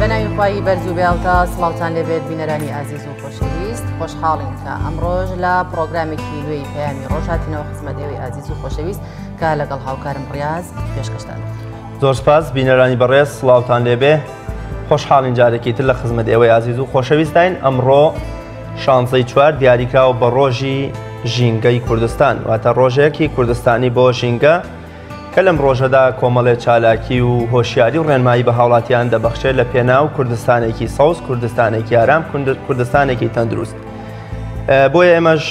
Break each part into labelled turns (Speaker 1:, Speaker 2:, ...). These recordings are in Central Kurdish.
Speaker 1: بەناوی بەرز و بێڵتە سڵاوتان لێبێت بینەرانی ئازیز و خۆشەویست خۆشحاڵین کە ئەمڕۆژ لە پرۆگرامێکی نوێی پەیامی ڕۆژ هاتینەوە خزمەت ئێوەی ئازیز و خۆشەویست کە لەگەڵ هاوکارم ڕیاز پێشکەشتان.
Speaker 2: زۆر سپاس بینەرانی بەڕێز سڵاوتان لێبێ خۆشحاڵین جارێکی تر لە خزمەت ئێوەی ئازیز و خۆشەویستین. ئەمڕۆ 16 دیاریکراوە بە ڕۆژی ژینگەی کوردستان واتە ڕۆژێکی کوردستانی بۆ ژینگە کە لەم ڕۆژەدا کۆمەڵێ چالاکی و هۆشیاری و ڕێنمایی بە هاوڵاتیان دەبەخشێت لە پێناو کوردستانێکی سەوز، کوردستانێکی ئارام، کوردستانێکی تەندروست. بۆیە ئێمەش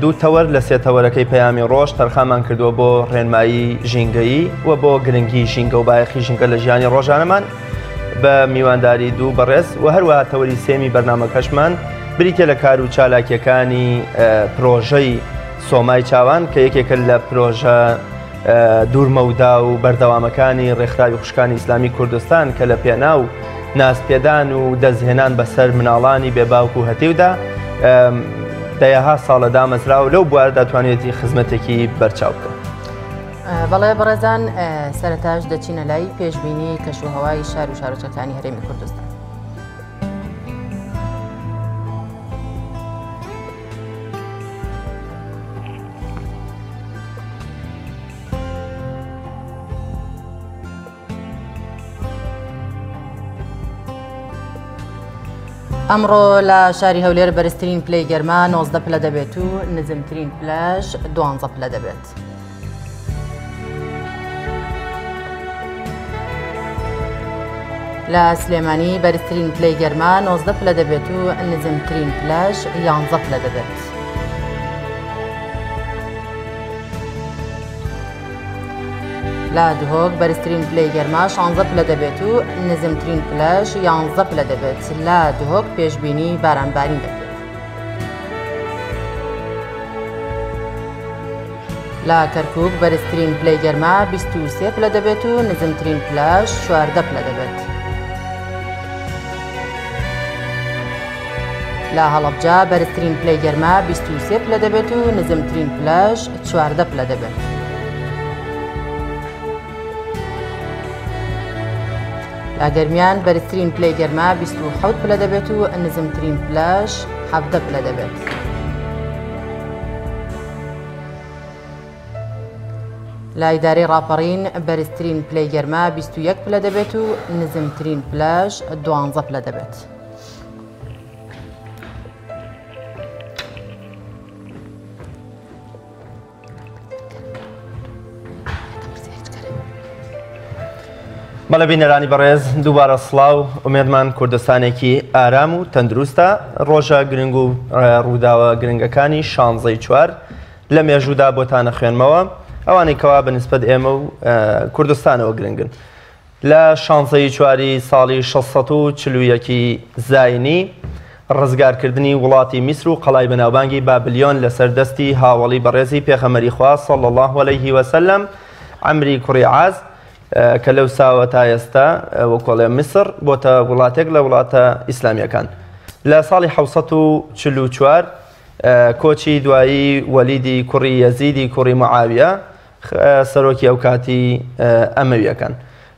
Speaker 2: دوو تەوەر لە سێ تەوەرەکەی پەیامی ڕۆژ تەرخامان کردووە بۆ ڕێنمایی ژینگەیی و بۆ گرنگی ژینگە و بایەخی ژینگە لە ژیانی ڕۆژانەمان بە میوانداری دوو بەڕێز و هەروەها تەوەری سێمی بەرنامەکەشمان بریتە لە کار و چالاکیەکانی پرۆژەی سۆمای چاوان کە یەکێکە لە پرۆژە دوورمەودا و بەردەوامەکانی ڕێکخراوی خوشکانی ئیسلامی کوردستان کە لە پێناو ناسپێدان و دەستهێنان بەسەر مناڵانی بێباوک و هەتیودا دەیەها ساڵە دامەزرا و لەو بواردا توانێتی خزمەتێکی بەرچاو بکەن.
Speaker 1: بەڵێ بەڕێزان سەرەتاش دەچینە لای پێشبینی کەشوهەوای شار و شارۆچەکانی هەرێمی کوردستان. ئەمڕۆ لە شاری هەولێر بەرزترین پلەی گەرما 19 پلە دەبێت و نزمترین پلەش 12 پلە دەبێت. لە سلێمانی بەرزترین پلەی گەرما 19 پلە دەبێت و نزمترین پلەش 11 پلە دەبێت. لە دهۆک بەرزترین پلەی گەرما 16 پلە دەبێت و نزمترین پلەش 11 پلە دەبێت. لە دهۆک پێشبینی بارانبارین دەکرێت. لە کەرکووک بەرزترین پلەی گەرما 23 پلە دەبێت و نزمترین پلەش 14 پلە دەبێت. لە هەڵەبجە بەرزترین پلەی گەرما 23 پلە دەبێت و نزمترین پلەش 14 پلە دەبێت. لە گەرمیان بەرزترین پلەی گەرما 27 پلە دەبێت و نزمترین پلەش 17 پلە دەبێت. لە ئیدارەی ڕاپەڕین بەرزترین پلەی گەرما 21 پلە دەبێت و نزمترین پلەش 12 پلە دەبێت.
Speaker 2: بەڵێ بینەرانی بەڕێز دووبارە سڵاو ئومێدمان کوردستانێکی ئارام و تەندروستە. ڕۆژە گرنگ و ڕووداوە گرنگەکانی 16 لە مێژوودا بۆتانە خوێنمەوە ئەوانەی کەوا بەنسبەت ئێمە و کوردستانەوە گرنگن. لە 16 ساڵی 641 زاینی ڕزگارکردنی وڵاتی میسر و قەڵای بەناوبانگی بابلیۆن لەسەر دەستی هاوڵی بەڕێزی پێغەمبەری خوا صلی الله علیه وسلم عەمری کوڕی عاز کە لەو ساوە تا ئێستا وەکوڵێ میسر بۆتە وڵاتێک لە وڵاتە ئیسلامیەکان. لە ساڵی 1944 کۆچی دوایی وەلیدی کوڕی یەزیدی کوڕی معاویە سەرۆکی ئەو کاتی ئەمەویەکان.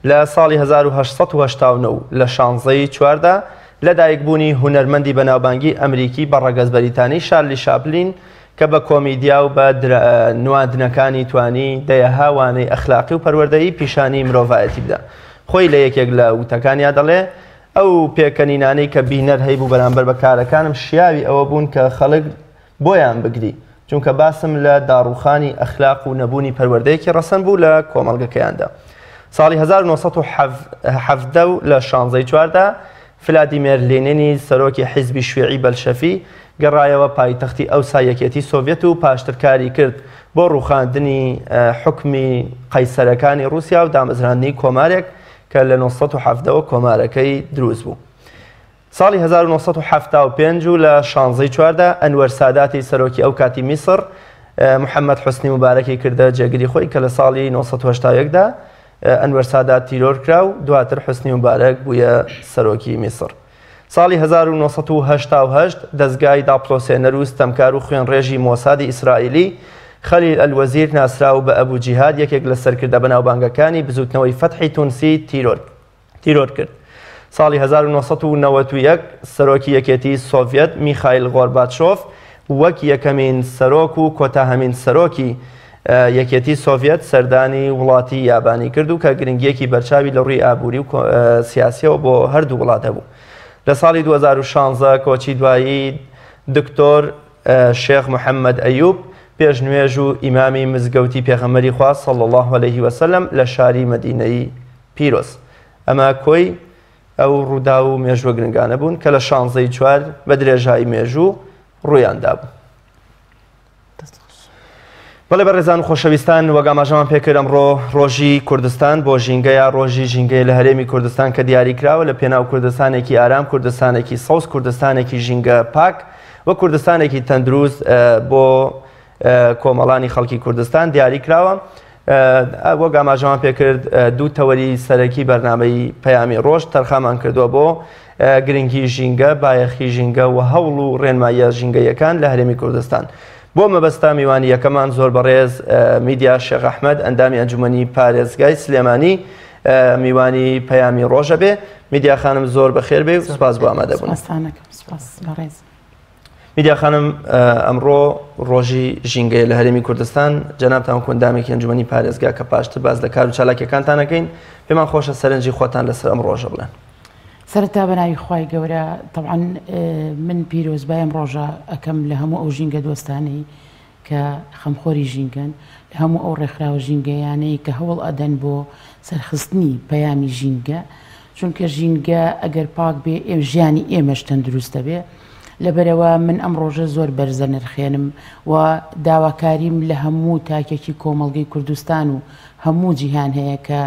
Speaker 2: لە ساڵی 1889 لە 16 لەدایکبوونی هونەرمەندی بەناوبانگی ئەمریکی بە ڕەگەز بەریتانی شارلی شاپلین کە بە کۆمیدیا و بە نواندنەکانی توانی دەیەها وانەی ئەخلاقی و پەروەردەیی پیشانی مرۆڤایەتی بدە. خۆی لە یەکێک لە وتەکانیا دەڵێ ئەو پێکەنینانەی کە بینەر هەیبوو بەرامبەر بە کارەکانم شیاوی ئەوە بوون کە خەڵک بۆیان بگری چونکە باسم لە داڕوخانی ئەخلاق و نەبوونی پەروەردەیەکی ڕەسەن بوو لە کۆمەڵگەکەیاندا. ساڵی 1970 لە 16 ڤلادیمیر لێنینی سەرۆکی حیزبی شوێعی بەلشەفی گەڕایەوە پایتەختی ئەو سایەکێتی سۆڤێت و پاشترکاری کرد بۆ ڕووخاندنی حکمی قەیسەرەکانی رووسیا و دامەزراندنی کۆمارێک کە لە 1970 کۆمارەکەی دروست بوو. ساڵی 1975 و لە 16 ئەنوەر ساداتی سەرۆکی ئەو کاتی میسر محەممەد حوسنی مبارەکی کردە جێگیری خۆی کە لە ساڵی 1970دا ئەنوەر سادات تیرۆر کرا و دواتر حوسنی مبارەک بووە سەرۆکی میسر. ساڵی 1980 دەستگای داپلۆسێنەر و ستەمکار و خوێنڕێژی مۆسادی ئیسرائیلی خەلیل ئەلوەزیر ناسراو بە ئەبوو جیهاد یەکێک لە سەرکردە بەناوبانگەکانی بزوتنەوەی فەتحی تونسی تیرۆر کرد. ساڵی 1991 سەرۆکی یەکێتی سۆڤێت میخایل غۆرباچۆف وەک یەکەمین سەرۆک و کۆتاهەمین سەرۆکی یەکێتی سۆڤێت سەردانی وڵاتی یابانی کرد و کە گرنگیەکی بەرچاوی لە ڕووی ئابووری و سیاسیەوە بۆ هەردوو وڵات هەبوو. لە ساڵی 2016 کۆچی دوایی دکتۆر شێخ محەممەد ئەیوب پێشنوێژ و ئیمامی مزگەوتی پێغەمبەری خوا صلی الله عليه وسلم لە شاری مەدینەی پیرۆز. ئەمە کۆی ئەو ڕوودا و مێژوە گرنگانە بوون کە لە 16 چوار بە درێژایی مێژوو ڕوویاندا بوو. بەڵێ بەڕێزان و خۆشەویستان وەک ئاماژەمان پێکرد ئەمڕۆ ڕۆژی کوردستان بۆ ژینگەیە ڕۆژی ژینگەی لە هەرێمی کوردستان کە دیاری کراوە لە پێناو کوردستانێکی ئارام، کوردستانێکی سەوز، کوردستانێکی ژینگە پاک و کوردستانێکی تەندروست بۆ کۆمەڵانی خەڵکی کوردستان دیاری کراوە. وەک ئاماژەمان پێکرد دوو تەوەری سەرەکی بەرنامەی پەیامی ڕۆژ تەرخامان کردووە بۆ گرنگی ژینگە، بایەخی ژینگە و هەوڵ و ڕێنماییە ژینگەیەکان لە هەرێمی کوردستان. بۆ مەبەستا میوانی یەکەمان زۆر بەڕێز میدیا شێخ ئەحمەد ئەندامی ئەنجومەنی پارێزگای سلێمانی میوانی پەیامی ڕۆژە بێ. میدیا خانم زۆر بەخێر بێ و سوپاس بۆ ئامادەبوون. میدیا خانم ئەمڕۆ ڕۆژی ژینگەیە لە هەرێمی کوردستان جەنابتان ئەندامێکی ئەنجومەنی پارێزگا کە پاشتر باز لە کار و چالاکیەکانتان ئەەکەین پێمان خۆشە سەرنجی خۆتان لەسەر ئەم ڕۆژە بڵێن.
Speaker 3: سەرەتا بەناوی خوای گەورە طبعاً من پیرۆزبایم ڕۆژە ئەەکەم لە هەموو ئەو ژینگە دۆستانەی کە خەمخۆری ژینگەن، هەموو ئەو ڕێکخراوە ژینگەیانەی کە هەوڵ ئەدەن بۆ سەرخستنی پەیامی ژینگە، چونکە ژینگە ئەگەر پاک بێ ژیانی ئێمەش تەندروستە بێ. لەبەرەوە من ئەم ڕۆژە زۆر بەرزە نرخێنم و داواکاریم لە هەموو تاکێکی کۆمەڵگەی کوردستان و هەموو جیهان هەیە کە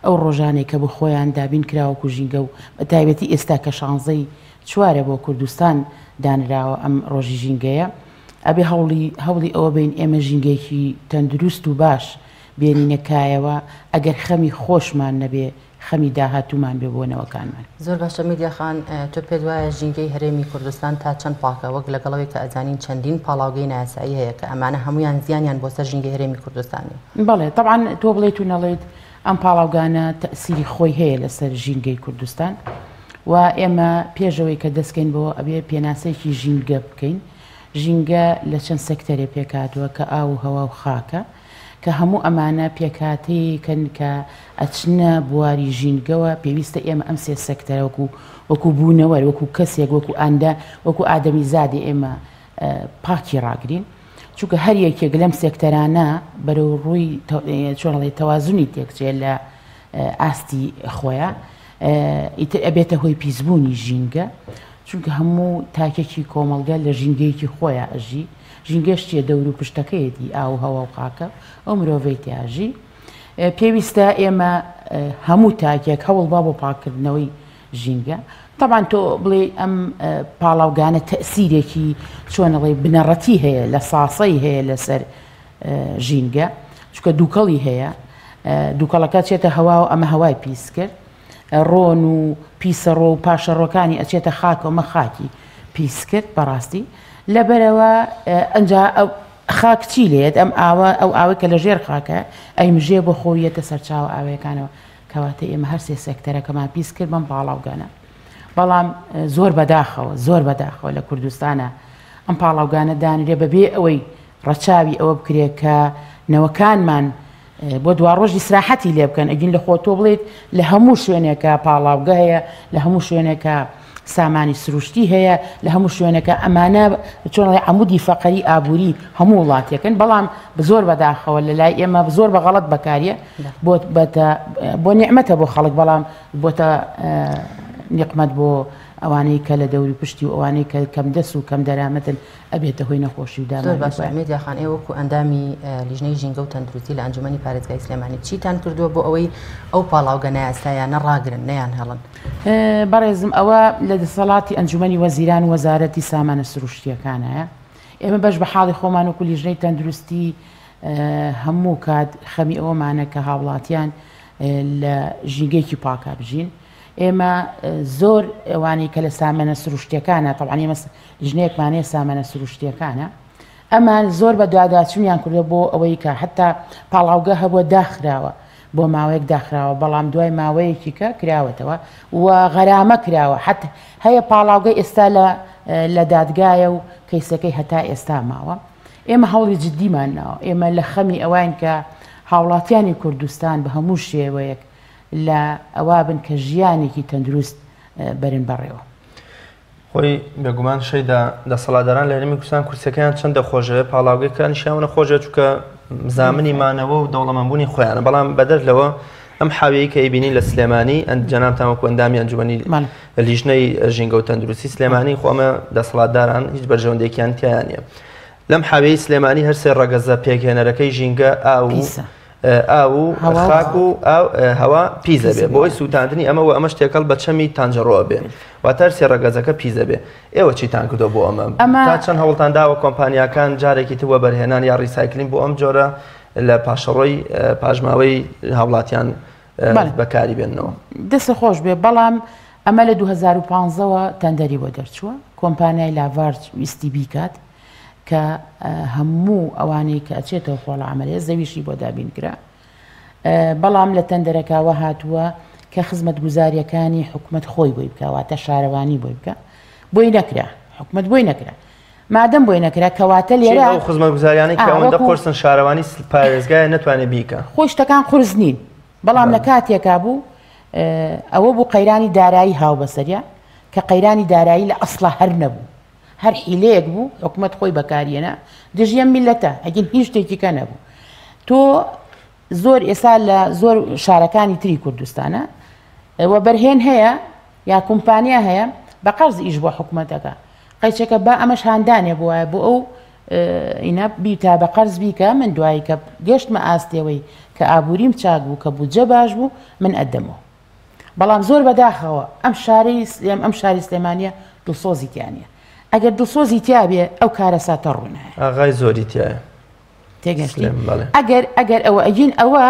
Speaker 3: ئەو ڕۆژانێک کە بە خۆیان دابین کراوەکو ژینگە و بە تایبەتی ئێستا کە 16 چوارە بۆ کوردستان دانراوە ئەم ڕۆژی ژینگەیە، ئەبێ هەوڵی ئەوە بین ئێمە ژینگەیەکی تەندروست و باش بێنینەکایەوە ئەگەر خەمی خۆشمان نەبێ خەمی داهاتومان بێ بۆ نەوەکانمان.
Speaker 1: زۆر باشە میدیا خان، تۆ پێت وایە ژینگەی هەرێمی کوردستان تا چەند پاکە وەک لەگەڵەوەی کە ئەزانین چەندین پاڵاوگەی نایاسایی هەیە کە ئەمانە هەمویان زیانیان بۆ سەر ژینگەی هەرێمی کوردستانی؟
Speaker 3: بەڵێ طبعاً تۆ بڵێت و نەڵێت ئەم پاڵاوگانە تەسیری خۆی هەیە لەسەر ژینگەی کوردستان و ئێمە پێشەوەی کە دەستکەین بۆ ئەبێ پێناسەیەکی ژینگە بکەین. ژینگە لە چەند سەکتەرێ پێکاتوە کە ئاو و هەوا و خاکە کە هەموو ئەمانە پێکاتەیەکەن کە ئەچنە بواری ژینگەوە پێویستە ئێمە ئەم سێ سەکتەرە وەکو بوونەوە وەکو کەسێک وەکو ئاندا وەکو ئادەمی زادی ئێمە پاکی ڕاگرین، چونکە هەر یەکێک لەم سێکتەرانە بەرەو ڕووی چۆنڵێ تەوازونی تێکچێت لە ئاستی خۆیان ئەبێتە هۆی پیسبوونی ژینگە، چونکە هەموو تاکێکی کۆمەڵگە لە ژینگەیەکی خۆیان ئەژی. ژینگەش چیە دەور و پشتەکەیەتی ئاو هەوا و خاکە ئەو مرۆڤەی تیاژی. پێویستە ئێمە هەموو تاکێک هەوڵ با بۆ پاکردنەوەی ژینگە. طبعاً تۆ بڵێ ئەم پاڵاوگانە تەسیرێکی چۆنەڵێ بنەڕەتی هەیە لە ساسەی هەیە لەسەر ژینگە، چونکە دووکەڵی هەیە، دووکەڵەکە چێتە هەوا و ئەمە هەوای پیس کرد، ڕۆن و پیسە ڕۆ و پاشە ڕۆکانی ئەچێتە خاک و ئەمە خاکی پیس کرد بەڕاستی. لەبەرەوە ئەنجا خاک چی لێت ئەم ئەو ئاوە کە لە ژێر خاکە ئەیمژێ بۆ خۆیەتە سەرچاوە ئاوەکانەوە کەواتە ئێمە هەر سێ سێکتەرەکەمان پیس کرد بەم پاڵاوگانە. بەڵام زۆر بەداخەوە لە کوردستانە ئەم پاڵاوگانە دانرێ بەبێ ئەوەی ڕەچاوی ئەوە بکرێت کە نەوەکانمان بۆ دوا ڕۆژی سراحەتی لێ بکەن. ئەگین لە خۆ تۆ بڵێت لە هەموو شوێنێکە پاڵاوگە هەیە، لە هەموو شوێنێکە سامانی سروشتی هەیە، لە هەموو شوێنەکە ئەمانە چۆنڵێ عەمودی فەقەری ئابووری هەموو وڵاتێکن، بەڵام زۆر بەداخەوە لە لای ئێمە زۆر بە غەڵەت بەکاریە بۆ نیعمەتە بۆ خەڵک، بەڵام بۆتە نیقمەت بۆ ئەوانەی کە لە دەوری پشتی و ئەوانەی کە کەم دەست و کەم دەرامەتن ئەبێتە هۆی نەخۆشی و دامەی.
Speaker 1: میدیا خان، ئێوەکو ئەندامی لیژنەی ژینگە و تەندروستی لە ئەنجومەنی پارێزگای سلێمانی چیتان کردووە بۆ ئەوەی ئەو پاڵاوگە نایاسایانە ڕاگرن نەیان هەڵن؟
Speaker 3: بەڕێزم ئەوە لە دەسەڵاتی ئەنجومەنی وەزیران و وەزارەتی سامانە سروشتیەکانەیە. ئێمە بەش بە حاڵی خۆمان وەکو لیژنەی تەندروستی هەموو کات خەمی ئەوەمانە کە هاوڵاتیان لە ژینگەیەکی پاکا بژین. ئێمە زۆر ئەوانەی کە لە سامانە سروشتیەکانە طبعاً ئێمە لیژنەیەکمانەیە سامانە سروشتیەکانە ئەمان زۆر بە دواداچوونیان کردو بۆ ئەوەی کە حتا پاڵاوگە هەبووە داخراوە بۆ ماوەیەک داخراوە بەڵام دوای ماوەیەکی کە کراوەتەوە و غەرامە کراوە حتى هەیە پاڵاوگەی ئێستا لە دادگایە و کەیسەکەی هەتا ئێستا ماوە ئێمە هەوڵی جددیمان ناوە ئێمە لە خەمی ئەوان کە هاوڵاتیانی کوردستان بە هەموو شێوەیەک لە ئەوا بن کە ژیانێکی تەندروست بەرن بەڕێوە
Speaker 2: خۆی بێگومان شەیدا دەسەڵاتداران لە هەرێمی کوردستان کورسەکەیان چەند دەخۆشەوێ پاڵاوگەیەکانی شیاوە نەخۆشە چونکە زامنی مانەوە و دەوڵەمەندبوونی خۆیانە بەڵام بەدەر لەوە ئەم حاویەی کە ئەیبینی لە سلێمانی جەنابتان وەکو ئەندامی ئەنجومەنی لیژنەی ژینگە و تەندروستی سلێمانی خۆمە دەسەڵاتداران هیچ بەرژەوەندێکیان تیان نییە لەم حاویەی سلێمانی هەر سێ ڕەگەزە پێکهێنەرەکەی ژینگە ئاو و خاک و هەوا پیزە بێ بۆی سووتاندنی ئەمە و ئەمە شتێکەڵ بە چەمی تانجەڕۆوە بێ واتە سێ ڕەگەزەکە پیزە بێ ئێوە چیتان کردو بۆ ئەمە تا چەند هەوڵتان داوە کۆمپانیاکان جارێکی تر وەبەرهێنان یا ڕیسایکلین بۆ ئەم جۆرە لە پاشەڕۆی پاژماوەی هاوڵاتیان بەکاری بێنەوە
Speaker 3: دەستە خۆش بێ بەڵام ئەمە لە 2015ەوە تەندەری بۆ دەرچووە کۆمپانیای لاڤارج ویستی بیکات کە هەموو ئەوانەی کە ئەچێتەوە خۆڵە عملیە زەویشی بۆ دابینکرا بەڵام لە تەندەرەکەوە هاتووە کە خزمەت گوزاریەکانی حکومت خۆی بۆی بکەواتە شارەوانی بۆی بکە بۆی نەکرا حکومت بۆی نەکرا مادەم بۆی نەکرا کەواتە لێرە
Speaker 2: خزمەت گوزاریانی کە ئەوەندە قرسن شارەوانی پارێزگایە نەتوانێت بیکە
Speaker 3: خۆی شتەکان قورس نین بەڵام لە کاتێکا بوو ئەوە بوو قەیرانی دارایی هاو بەسەریە کە قەیرانی دارایی لە ئەسڵە هەر نەبوو هەر حیلەیەک بوو حکومت خۆی بەکارێنە دژیان میلەتە ئەگەن هیچ شتێکیکە نەبوو تۆ زۆر ئێستا لە زۆر شارەکانی تری کوردستانە وە بەرهێن هەیە یا کۆمپانیا هەیە بە قەرز ئیش بۆ حکومەتەکە قەیچەکە بە ئەمەش هاندانێ بووە بۆ ئەو ئینە بیتا بە قەرز بیکە من دوایی کە گەشتمە ئاستێەوەی کە ئابووریم چاک بوو کە بودجە باش بوو من ئەدەمەوە بەڵام زۆر بەداخەوە ئەم شاری سلێمانیە دڵسۆزی تیانە ئەگەر دڵسۆزی تیا بێ ئەو کارە ساتە ڕوونایە
Speaker 2: ئاغای زۆری تایە
Speaker 3: تێگەشتی ئەگەر ئەوە ئەگین ئەوە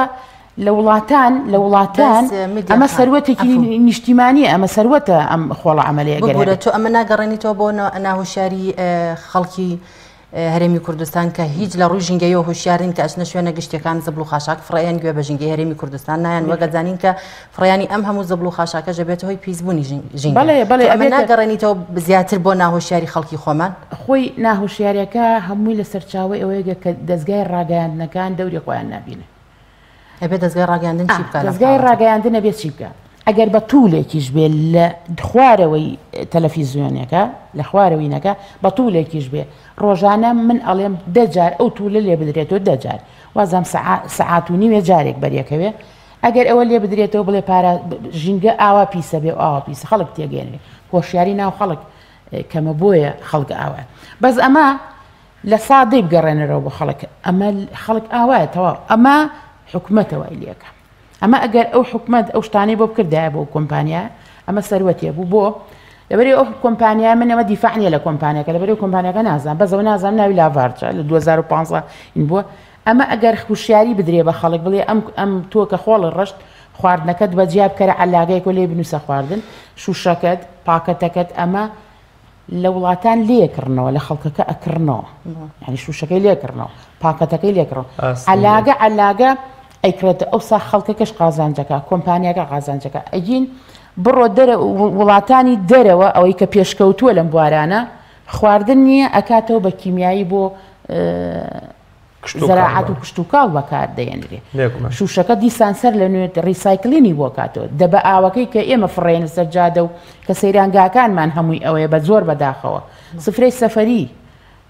Speaker 3: لە وڵاتان ئەمە سەروەتێکی نیشتیمانیە ئەمە سەروەتە ئەم خۆڵە عملیە
Speaker 1: گەرە تۆ ئەمە ناگەڕێنیتەوە بۆ ناهۆشیاری خەڵکی هەرێمی کوردستان کە هیچ لە ڕووی ژینگەیەوە هوشیارین کە ئەچنە شوێنە گشتەکان زەبڵ و خاشاک فڕیان گوێ بە ژینگەی هەرێمی کوردستان نایان وەگەزانین کە فڕیانی ئەم هەموو زەبڵ و خاشاکە ژەبێتە هۆی پیسبوونی ژینگە ئەمە ناگەڕێنیتەوە زیاتر بۆ ناهۆشیاری خەڵکی خۆمان
Speaker 3: خۆی ناهۆشیارەکە هەمووی لە سەرچاوی ئەوەیە کە دەستگای ڕاگەیاندنەکان دەوری خۆیان نابینە
Speaker 1: ئەبێت دەستگای ڕاگەیاندن چی بکات
Speaker 3: دەستگای ڕاگەیاندن ئەبێت چی بکات ئەگەر بە توولێکیش بێ لە خوارەوەی تەلەڤیزیۆنەکە لە خوارەوەینەکە بە توولێکیش بێ ڕۆژانە من ئەڵێم دەجار ئەو توولە لێ بدرێتەوە دەجار وازام سەعات و نیمێ جارێک بەریەکەوێ ئەگەر ئەوە لێ بدرێتەوە بڵێ پارە ژینگە ئاوا پیسە بێ ئاوا پیسە خەڵک تێگەێنێ هۆشیاری ناو خەڵک کەمە بۆیە خەڵک ئاوە بەس ئەمە لە سادەی بگەڕێنەرەوە بۆ خەڵک ئەمە خەڵک ئاوایە تەواو ئەمە حکومەتەوە ئیلەکە ئەمە ئەگەر ئەو حکومەت ئەو شتانەی بۆ بکردایە بۆ کۆمپانیا ئەمە سەروەتیە بوو بۆ لەبەری ئەو کۆمپانیا من ئەمە دیفاعنیە لە کۆمپانیەکە لەبەری کۆمپانیەکە نازان بەزەوە نازان ناوی لاڤارجە لە 2015 این بووە ئەمە ئەگەر خوشیاری بدرێ بە خەڵک بڵێ ئەم تۆ کە خۆڵی ڕشت خواردنەکەت بەجیاب کەرە عەلاگەیەک لێ بنووسە خواردن شوشەکەت پاکەتەکەت ئەمە لە وڵاتان لێکردنەوە لە خەڵکەکە ئەکردنەوە یعنی شوشەکەی لێکردنەوە پاکەتەکەی لێکردەوە عەلاگە ئەیکرێتە ئەوسا خەڵکەکەش قازانجەکە کۆمپانیاکە قازانجەکە ئەگین بڕۆ وڵاتانی دەرەوە ئەوەی کە پێشکەوتووە لەم بوارانە خواردن نییە ئەکاتەوە بە کیمیایی بۆ زەراعەت و کشت و کاڵ بەکار دەێنرێ شوشەکە دیسان سەر لە نوێت ڕیسایکلینی بۆ کاتەوە دەبە ئاوەکەی کە ئێمە فڕێنە سەرجادە و کە سەیرانگاکانمان هەمووی ئەوەیە بە زۆر بەداخەوە سفرەی سەفەری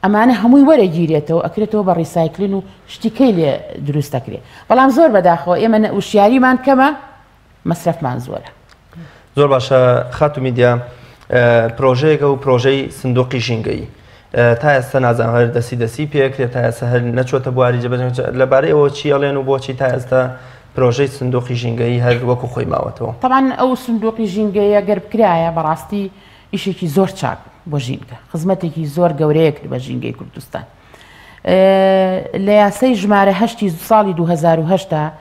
Speaker 3: ئەمانە هەمووی وەرەگیرێتەوە ئەکرێتەوە بە ڕیسایکلین و شتیکەی لێ دروست دەکرێت بەڵام زۆر بەداخەوە ئێمە وشیاریمان کەمە مەسرەفمان زۆرە
Speaker 2: زۆر باشە خاتو میدیا پرۆژەیەکە و پرۆژەی سندوقی ژینگەی تا ئێستا نازانم هەر دەسی پێکرێت تا ئێستا هەر نەچۆتە بواری جەبەجێ لەبارەی ئەوە چی ئەڵێن و بۆچی تا ئێستا پرۆژەی سندوقی ژینگەی هەر وەکو خۆی ماوەتەوە
Speaker 3: تەمان ئەو سندوقی ژینگەیە گەر بکرایە بەڕاستی ئیشێکی زۆر چاک بۆ ژینگە خزمەتێکی زۆر گەورەیە کرد بە ژینگەی کوردستان لە یاسەی ژمارە 8 ساڵی 2010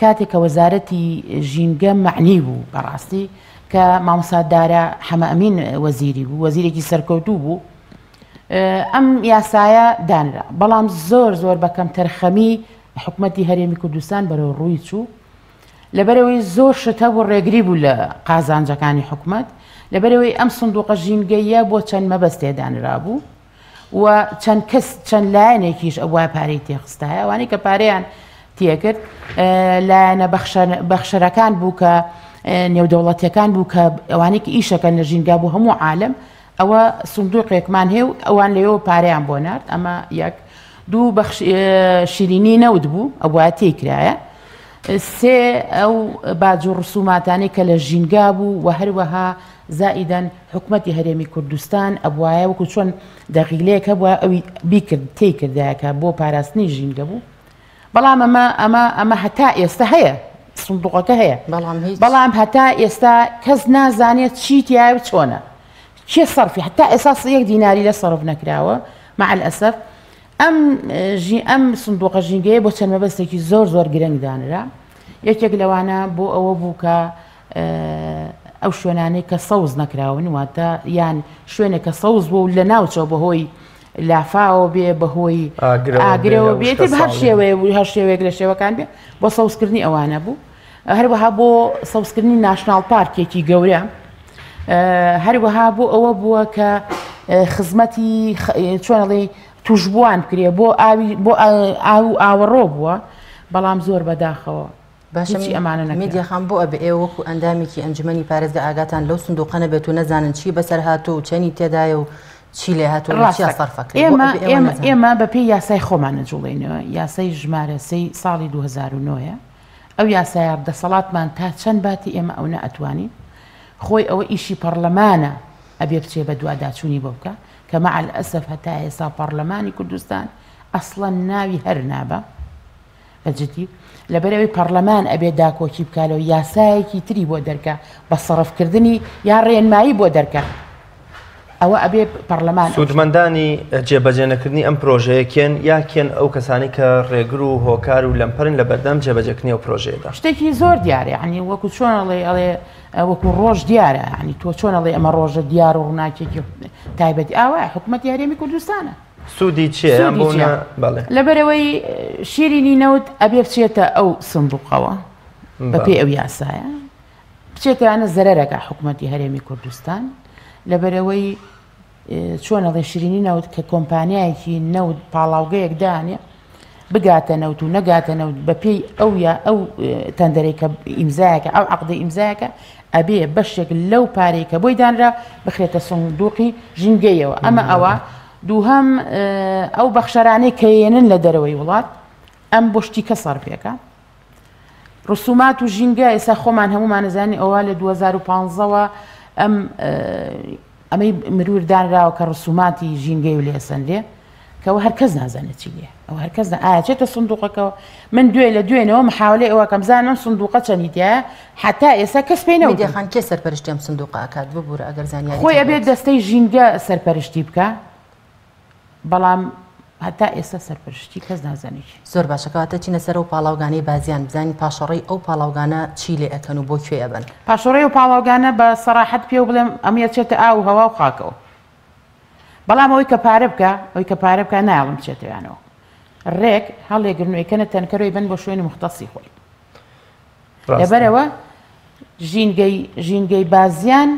Speaker 3: کاتێک کە وەزارەتی ژینگە معنی بوو بەڕاستی کە مامۆسادارە حەمە ئەمین وەزیری بوو وەزیرێکی سەرکەوتوو بوو ئەم یاسایە دانرا بەڵام زۆر بە کەم تەرخەمی حکومەتی هەرێمی کوردستان بەرەو ڕووی چوو لەبەرەوەی زۆر شتە بۆ ڕێگری بوو لە قازانجەکانی حکوومەت لەبەرەوەی ئەم سندوقە ژینگەیە بۆ چەند مەبەستێدانرا بوو و چەند کەس چەند لایەنێکیش ئەوە پارەی تێخستایە ئەوانەی کە پارەیان تێکرد لایەنە بەخشەرەکان بوو کە نێودەوڵەتیەکان بوو کە ئەوانەی کە ئیشەکەن لە ژینگا بوو هەموو عالم ئەوە سندوقێکمان هەیە و ئەوان لەوێ پارەیان بۆ نارد ئەمە یەک دوو شیرینی نەود بوو ئەوە تێکرایە سێ ئەو باج و ڕسوماتانی کە لە ژینگا بوو و هەروەها زائیدەن حکوومەتی هەرێمی کوردستان ئەبوایە وەکو چۆن دەقیلەیەکە بووە ئەوی بیکرد تێکردایەکە بۆ پاراستنی ژینگە بوو بەڵام ئەمە هەتا ئێستا هەیە سندوقەکە هەیە بەڵام هەتا ئێستا کەس نازانێت چی تایە چۆنە چێ سەرفی هەتا ئێستا 1 دیناری لە سەرف نەکراوە مع الأسف ئەم سندوقە ژینگەیە بۆ چەند مەبەستێکی زۆر گرنگدانرا یەکێک لەوانە بۆ ئەوە بوو کە ئەو شوێنانەی کە سەوز نەکراون واتە یان شوێنێک کە سەوز بوو لە ناوچەوە بەهۆی لافاوە بێ بەهۆی ئاگرەوە بێتی هەر شێوەیە بوو هەر شێوەیەک لە شێوەکان بێ بۆ سەوزکردنی ئەوانە بوو هەروەها بۆ سەوزکردنی ناشناڵ پارکێکی گەورە هەروەها بۆ ئەوە بووە کە خزمەتی چۆنەڵێ توشبووان کرێ بۆ ئاوەڕۆ بووە بەڵام زۆر بەداخەوە
Speaker 1: باشە ئەمانە میدیاخان بۆ ئەبێ ئێوە وەکو ئەندامێکی ئەنجومەنی پارێزگا ئاگاتان لەو سندوقانە بێت و نەزانن چی بەسەر هاتوو و چەنی تێدایە و چی لێ هاتوو
Speaker 3: ئێمە بە پێی یاسای خۆمانە جوڵێنەوە یاسای ژمارە 3 ساڵی 2009 ئەو یاسایە دەسەڵاتمان تا چەند باتی ئێمە ئەو نەئەتوانین خۆی ئەوە ئیشی پەرلەمانە ئەبێ بچێ بە دوواداچوونی بۆ بکە کە مع الأسف هەتا ئێستا پەرلەمانی کوردستان ئەسڵەن ناوی هەر نابە بەجددی لەبەرەوەی پەرلەمان ئەبێ داکۆکی بکالەوە یاسایەکی تری بۆ دەرکە بە سەرفکردنی یا ڕێنمایی بۆ دەرکە ئەوە ئەبێ پەرلەمان
Speaker 2: سوودمەندانی جێبەجێنەکردنی ئەم پرۆژەیەکێن یاکێن ئەو کەسانی کە ڕێگر و هۆکار و لەمپەرن لە بەردەم جێبەجێکردنی ئەو پرۆژەیەدا
Speaker 3: شتێکی زۆر دیارە ینی وەکو چۆنەڵێ ئەڵێ وەکو ڕۆژ دیارە ینی تۆ چۆنەڵێ ئەمە ڕۆژە دیار و ڕووناکێکی تایبەتی ئاوە حکوومەتی هەرێمی کوردستانە
Speaker 2: سوودی چیە
Speaker 3: لەبەرەوەی شیرینی نەوت ئەبێ بچێتە ئەو سندوقەوە بەپێی ئەو یاسایە بچێتیانە زەرەرەکە حکوومەتی هەرێمی کوردستان لەبەرەوەی چۆنەڵێ شیرینی نەوت کە کۆمپانیایەکی نەوت پاڵاوگەیەک دانێ بگاتە نەوت و نەگاتە نەوت بەپێی ئەو تەندەرێکە ئیمزایەکە ئەو عەقدە ئیمزایەکە ئەبێ بەشێک لەو پارەیەکە بۆی دانرا بخرێتە سندوقی ژینگەیەوە ئەمە ئەوە دووهەم ئەو بەخشەرانەی کەێنن لە دەرەوەی وڵات ئەم بۆ شتی کە سەرفێکە ڕسومات و ژینگە ئێستا خۆمان هەمومان نەزانانی ئەوە لە 2015ەوە ئەمەی مروردانراوە کە ڕسوماتی ژینگەی و لێسەندێ کەەوە هەرکەس نازانێت چی لێ ئەو هەرکەس ئاچێتە سندوقەکەەوە من دوێ لە دوێنەوە محاولەی ئەوە کەم زانم سندوقە چەنیتیە حتا ئێستا کەس پێی
Speaker 1: نەوتیخان کێ سەرپەرشتیم سندوقە ئاکات ببوورە ئەگەر زانیاری
Speaker 3: خۆی ئەبێت دەستەی ژینگە سەرپەرشتی بکە بەڵام هەتا ئێستا سەرپەرشتی کەس نازانێت
Speaker 1: زۆر باشەکەواتە چینە سەر و پاڵاوگانەی بازیان بزانین پاشەڕی ئەو پاڵاوگانە چی لێ ئەەکەن و بۆ کوێ ئەبن
Speaker 3: پاشەڕی و پاڵاوگانە بە سەراحەت پێ و بڵێم ئەمێچێتە ئاو هەوا و خاکەوە بەڵام ئەوەی کە پارە بکە ئەوی کە پارە بکە ناڵم بچێتەوەیانەوە ڕێک هەڵێگرنوەکەنە تەنکەرەوەی بن بۆ شوێنی مختصی خۆی لەبەرەوە ژینگەی بازیان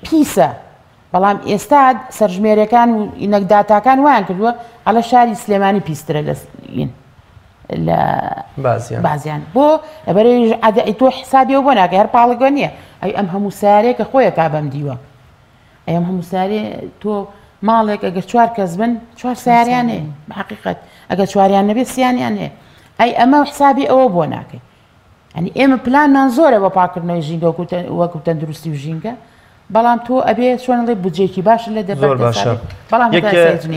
Speaker 3: پیسە بەڵام ئێستا سەرژمێرەکان و نەکداتاکان وایان کردووە ئەلە شاری سلێمانی پیسرە لە بازیان بۆ لەبەرەوەی تۆ حسابی بۆ ناکە هەر پاڵگۆ نییە ئەی ئەم هەموو سارێکە خۆیە کا بەم دیوە ئەم هەموو سارێ تۆ ماڵێک ئەگەر 4 کەس بن 4 ساریان هەیە بەحەقیقەت ئەگەر 4یان نەبێت سییانیان هەیە ئەی ئەمە حسابی ئەوە بۆ ناکەی ئەنی ئێمە پلانمان زۆرە بە پاکردنەوەی ژینگە وەکو تەندروستی و ژینگە بەڵام تۆ ئەبێ چۆنڵێ بجێکی باش لە
Speaker 2: زۆر باشە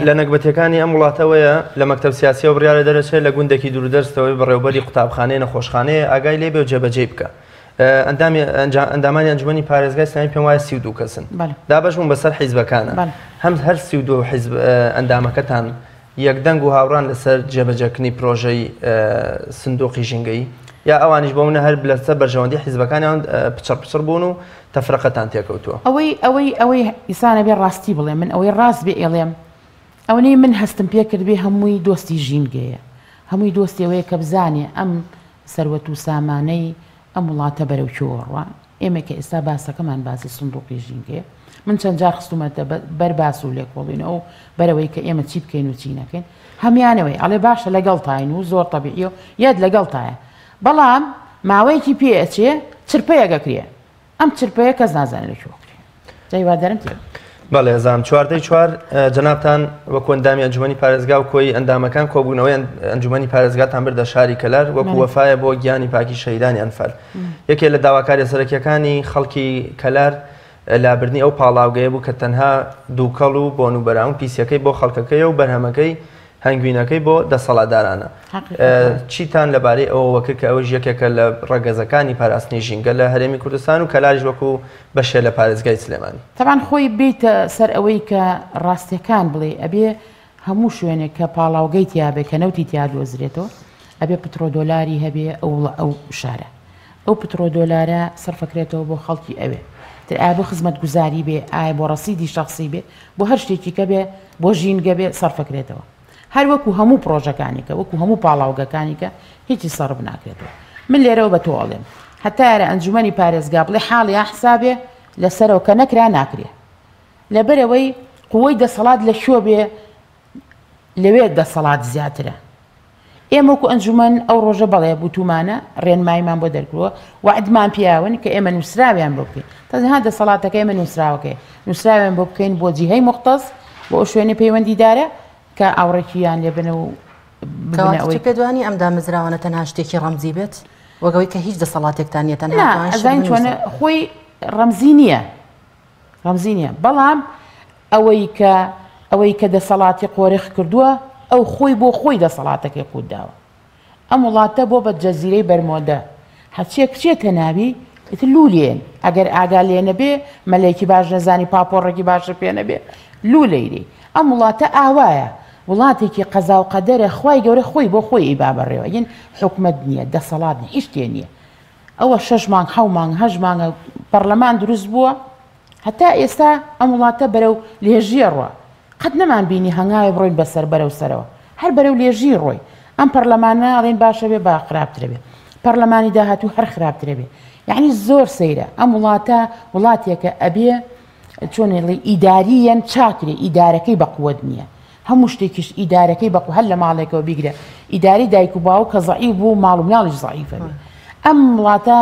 Speaker 2: لە نەکبەتەکانی ئەم وڵاتەوەیە لە مەکتەب سیاسی و بڕیاە دەرەچێت لە گوندێکی دوورودەرستەوەی بەڕێوبەری قوتابخانەیە نەخۆشخانەیە ئاگای لێ بێ و جێبەجێ بکە ئەندامانی ئەنجومەنی پارێزگای سنایی پێم وایە 32 کەسن دابەشبوون بەسەر حیزبەکانە هەم هەر 32 حیزب ئەندامەکەتان یەکدەنگ و هاوڕان لەسەر جێبەجێکردنی پرۆژەی سندوقی ژینگەی یا ئەوانیش بۆمنە هەر لەسەر بەرژەوەندی حیزبەکانیان پچڕ بوون و تەفرەقەتان تێکەوتووە
Speaker 3: ئەوەی ئیسانە بێ ڕاستی بڵێ من ئەوەی ڕاست بێ ئێڵێم ئەوەی من هەستم پێ کرد بێ هەمووی دۆستی ژینگەیە هەمووی دۆستیەوەیە کە بزانێ ئەم سەروەت و سامانەی ئەم وڵاتە بەرەو چۆڕوە ئێمە کە ئێستا باسەکەمان باسی سندوقی ژینگەیە من چەند جار خستومەتە بەرباس و لێکۆڵینەوە بەرەوەی کە ئێمە چی بکەین و چی نەکەین هەمیانەوەی ئەڵێ باشە لەگەڵ تاین و زۆر تەبیعی و یاد لەگەڵ تایە بەڵام ماوەیەکی پێ ئەچێ چرپەیەگەکرێ ئەم چرپەیە کەس نازانێت لەکوێ جایوادارم تێ
Speaker 2: بەڵێ زانام چواردەی چوار جەنابتان وەکو ئەندامی ئەنجومەنی پارێزگا و کۆی ئەندامەکان کۆبوونەوەی ئەنجومەنی پارێزگاتان بردە شاری کەلار وەکو وەفایە بۆ گیانی پاکی شەهیدانی ئەنفەر یەکێک لە داواکاری سەرەکیەکانی خەڵکی کەلار لابردنی ئەو پاڵاوگەیە بوو کە تەنها دووکەڵ و بۆنوبەراون پیسەکەی بۆ خەڵکەکەی و بەرهەمەکەی هەنگوینەکەی بۆ دەسەڵاتدارانە چیتان لەبارەی ئەوە وەکە کە ئەوە یەکێکە لە ڕەگەزەکانی پاراستنی ژینگە لە هەرێمی کوردستان و کەلاریش وەکو بەشێ لە پارێزگای سلێمانی
Speaker 3: تەبان خۆی بیتە سەر ئەوەی کە ڕاستیەکان بڵێ ئەبێ هەموو شوێنێک کە پاڵاوگەی تیاابێ کە نەوتی تیا دۆزرێتەوە ئەبێ پترۆ دۆلاری هەبێ ئەو شارە ئەو پترۆ دۆلارە سەرفەکرێتەوە بۆ خەڵکی ئەوێ ئایا بۆ خزمەت گوزاری بێ ئایا بۆ ڕەسیدی شخصی بێ بۆ هەر شتێکی کە بێ بۆ ژینگە بێ سەرفەکرێتەوە هەر وەکو هەموو پرۆژەکانیکە وەکو هەموو پاڵاوگەکانیکە هیچی سەرب ناکرێتەوە من لێرەوە بە تۆڵێم هەتارە ئەنجومەنی پارێزگا بڵێ حاڵی حسابێ لەسەرەوە کە نەکرا ناکرێ لەبەرەوەی قووەی دەسەڵات لە شوێ بێ لەوێ دەسەڵات زیاترە ئێمە وەکو ئەنجومەن ئەو ڕۆژە بەڵێ بوتومانە ڕێنمایمان بۆ دەرکووە وعدمان پیاون کە ئێمە نووسراویان بۆ بکەین تەنها دەسەڵاتەکە ئێمە نووسراوەکەی نووسراویان بۆ بکەین بۆ جیهەی مختص بۆ ئەو شوێنە پەیوەندیدارە کە ئاوڕێکیان لێ بنە و
Speaker 1: پێدوانی ئەم دامەزراوانە تەنها شتێکی ڕەمزی بێت وەگەوەی کە هیچ دەسەڵاتێکتانە
Speaker 3: تەنها توانە خۆی ڕەمزی نییە بەڵام ئەوەی کە دەسەڵاتی قۆرێخ کردووە ئەو خۆی بۆ خۆی دەسەڵاتەکەی قوتداوە ئەم وڵاتە بۆ بە جەزیرەی بەرمۆدە هەچێک بچێتە ناوی لولێن ئەگەر ئاگا لێ نەبێ مەلەیەکی باش نەزانی پاپۆڕێکی باشە پێ نەبێ لولەیری ئەم وڵاتە ئاوایە وڵاتێکی قەزا و قەدەرە خوای گەورە خۆی بۆ خۆی ئیبا بەڕێوە یەن حکومەت نییە دەسەڵات نیە هیچ شتێ نییە ئەوە 6 مانگ 7 مانگ 8 مانگە پەرلەمان دروست بووە هەتا ئێستا ئەم وڵاتە بەرەو لێژیە ڕوە قەت نەمان بینی هەنگاوی بڕۆین بەسەر بەرەو سەرەوە هەر بەرەو لێژی ڕۆی ئەم پەرلەمانە ئەڵێن باشە بێ با خراپترە بێ پەرلەمانی داهاتوو هەر خراپترە بێ یعنی زۆر سەیرە ئەم وڵاتە وڵاتێکە ئەبێ چۆنێڵی ئیداریەن چاکرێ ئیدارەکەی بەقووەت نییە هەموو شتێکیش ئیدارەکەی بەقو هەر لە ماڵێکەوە بیگرە ئیداری دایک و باو کە زەعیف بوو ماڵ و مناڵیش زەعیفە بێ ئەم وڵاتە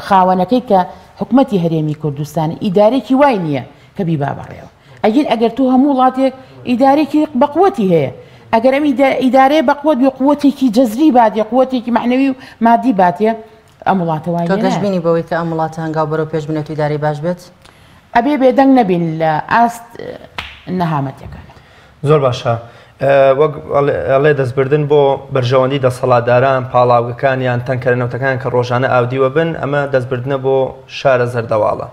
Speaker 3: خاوەنەکەی کە حکومەتی هەرێمی کوردستان ئیدارێکی وای نییە کە بیبا بەڕێوە ئەگەر تو هەموو وڵاتێک ئیدارێکی بەقوەتی هەیە ئەگەر ئەم ئیدارەیە بەقوەت بێ قووەتێکی جەزری باتێ قووەتێکی معنەوی و مادی باتێ ئەم وڵاتە وای
Speaker 1: گەشتبینی بەوەی کە ئەم وڵاتە هەنگاو بەرەو پێش بنێت و ئیداری باش بێت
Speaker 3: ئەبێ بێدەنگ نەبین لە ئاست نەهامەتەکان
Speaker 2: زۆر باشە ئەڵێ دەستبردن بۆ بەرژەوەندی دەسەڵاتداران پاڵاوگەکانیان تەنکەرنەوتەکان کە ڕۆژانە ئاودیوە بن ئەمە دەستبردنە بۆ شارە زەردەواڵە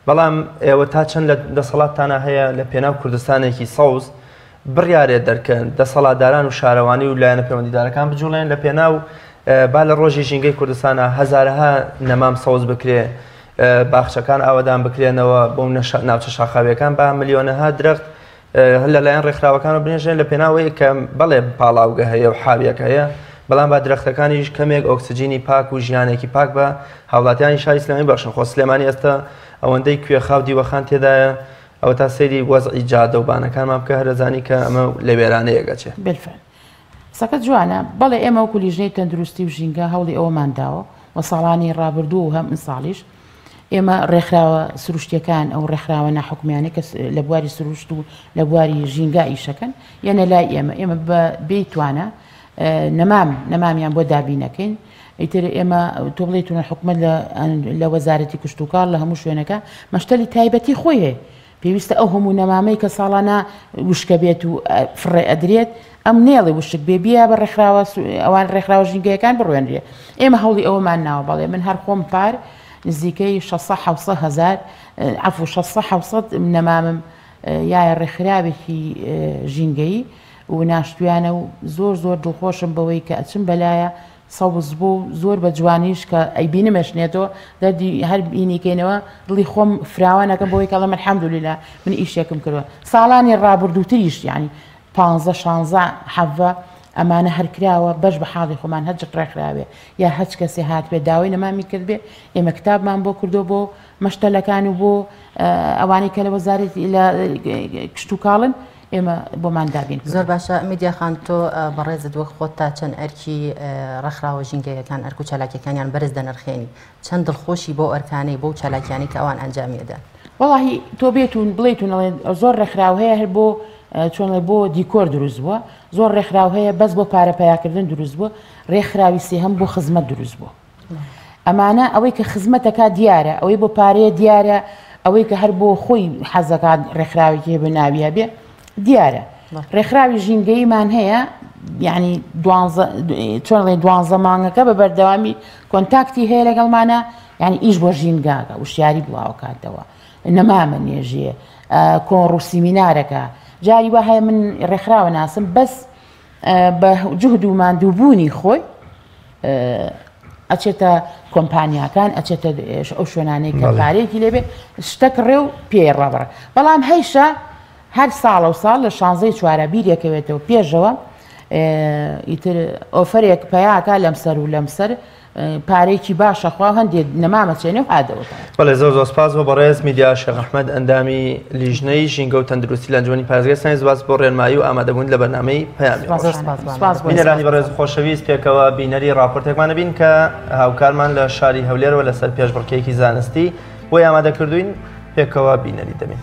Speaker 2: بەڵام ئێوە تا چەند لە دەسەڵاتتانە هەیە لە پێناو کوردستانێکی سەوز بڕیارێ دەرکەن دەسەڵاتداران و شارەوانی و لایەنە پەیوەندیدارەکان بجوڵێن لە پێناو با لە ڕۆژی ژینگەی کوردستانە هەزارها نەمام سەوز بکرێ باخچەکان ئاوادان بکرێنەوە بۆ ناوچە شاخاویەکان با ملیۆنەها درەخت هەر لەلایەن ڕێکخراوەکان بنێژێن لە پێناوەی کە بەڵێ پاڵاوگە هەیە و حاویەک هەیە بەڵام با درەختەکانیش کەمێک ئۆکسجینی پاک و ژیانێکی پاک بە هاوڵاتیانی شاری سلێمانی باشن خۆ سلێمانی ئێستا ئەوەندەی کوێخاو دیوەخان تێدایە ئەوە تا سەیری وەزعی جادە و بانەکانمان بکە هەرەزانی کە ئەمە لە وێرانەیەگەچێت
Speaker 3: بلفعل سەکە جوانە بەڵێ ئێمە وەکو لیژنەی تەندروستی و ژینگە هەوڵی ئەوەمان داوە و ساڵانی ڕابردوو و هەم ساڵیش ئێمە ڕێکخراوە سروشتیەکان ئەو ڕێکخراوە ناحکومیانە کە لە بواری سروشت و لە بواری ژینگە ئیشەکەن یانە لای ئێمە بە بێتوانە نەمامیان بۆ دابینەکەین ئیتر ئێمە تۆ بڵێتونە حکومەت لە وەزارەتی کشتتوکار لە هەموو شوێنەکە مەشتەلی تایبەتی خۆی هەیە پێویستە ئەو هەموو نەمامەی کە ساڵانە وشکە بێت و فڕێ ئەدرێت ئەم نێڵی وشک بێبیە بە ڕێکخراوە ئەوان ڕێکخراوە ژینگەیەکان بڕوێنرێ ئێمە هەوڵی ئەوەمان ناوە بەڵێ من هەر خۆم پار نزیکەی 600 عفو 600 نەمامم یایە ڕێکخراوێکی ژینگەیی و ناشتویانە و زۆر دڵخۆشم بەوەی کە ئەچم بەلایە سەوز بوو زۆر بە جوانیش کە ئەیبینمەشنێتەوە دەردی هەر بینیکەینەوە دڵی خۆم فراوانەکەم بەوەی کەڵە الحەمدولillah من ئیشێکم کردووە ساڵانی ڕابردووتریش یعنی 15 16 حەڤە ئەمانە هەرکراوە بەش بە حاڵی خۆمان هەرج ڕێکخراوێ یا هەچ کەسی هات بێ داوای نەمامی کرد بێ ئێمە کتابمان بۆ کردو بۆ مەشتەلەکان و بۆ ئەوانەی کە لە وەزارەتی لە کشت و کاڵن ئێمە بۆمان دابین.
Speaker 1: زۆر باشە میدیا خان تۆ بەڕێزت وەک خۆت تا چەند ئەرکی ڕەخراوە ژینگەیەکان ئەرک و چالاکیەکانیان بەرز دەنرخێنی چەند دڵخۆشی بۆ ئەرکانەی بۆ چالاکیانی کە ئەوان ئەنجامیەدا.
Speaker 3: وەڵاهی تۆ بێتون بڵێتون زۆر ڕێکخراو هەیە هەر بۆ چۆن بۆ دیکۆر دروست بووە زۆر ڕێکخراو هەیە بەس بۆ پارەپیاکردن دروست بووە ڕێکخراوی سێهەم بۆ خزمەت دروست بووە. ئەمانە ئەوەی کە خزمەتەکە دیارە ئەوەی بۆ پارەیە دیارە ئەوەی کە هەر بۆ خۆی حەزەکان ڕێکخراوێکی بە ناویە بێ دیارە. ڕێکخراوی ژینگەیمان هەیە یعنی چۆن 12 مانگەکە بە بەردەوامی کۆنتاکتی هەیە لەگەڵمانە یعنی ئیش بۆ ژینگاکە وشیاری بڵاوکاتەوە نەمامە نێژیە کۆڕ و سیمینارەکە جاری وە هەیە من ڕێکخراوە ناسم بەس بە جوهد و ماندووبوونی خۆی ئەچێتە کۆمپانیاکان ئەچێتە ئەو شوێنانەی کە پارێکی لێبێ شتێک ڕێ و پێ ڕەبڕ بەڵام هەیشە هەر ساڵ و ساڵ لە 16 چوارە بیرێکەوێتەوە پێشەوە ئیتر ئۆفرێک پیاکە لەمسەر و لەمسەر پارێکی باشەخوا هەندێک نەمامەچێنێ و هادەوەتە.
Speaker 2: بەڵێ زۆر سپاس بۆ بەڕێز میدیا شێخ ئەحمەد ئەندامی لیژنەی ژینگە و تەندروستی لە ئەنجومەنی پارێزگای سپاس بۆ ڕێنمایی و ئامادەبوون لە بەرنامەی پەیامی بینەرانی بەڕێز خۆشەویست پێکەوە بینەری راپۆرتێکمانە بین کە هاوکارمان لە شاری هەولێرەوە لەسەر پێشبڕکێکی زانستی بۆی ئامادەکردوین پێکەوە بینەری دەبین.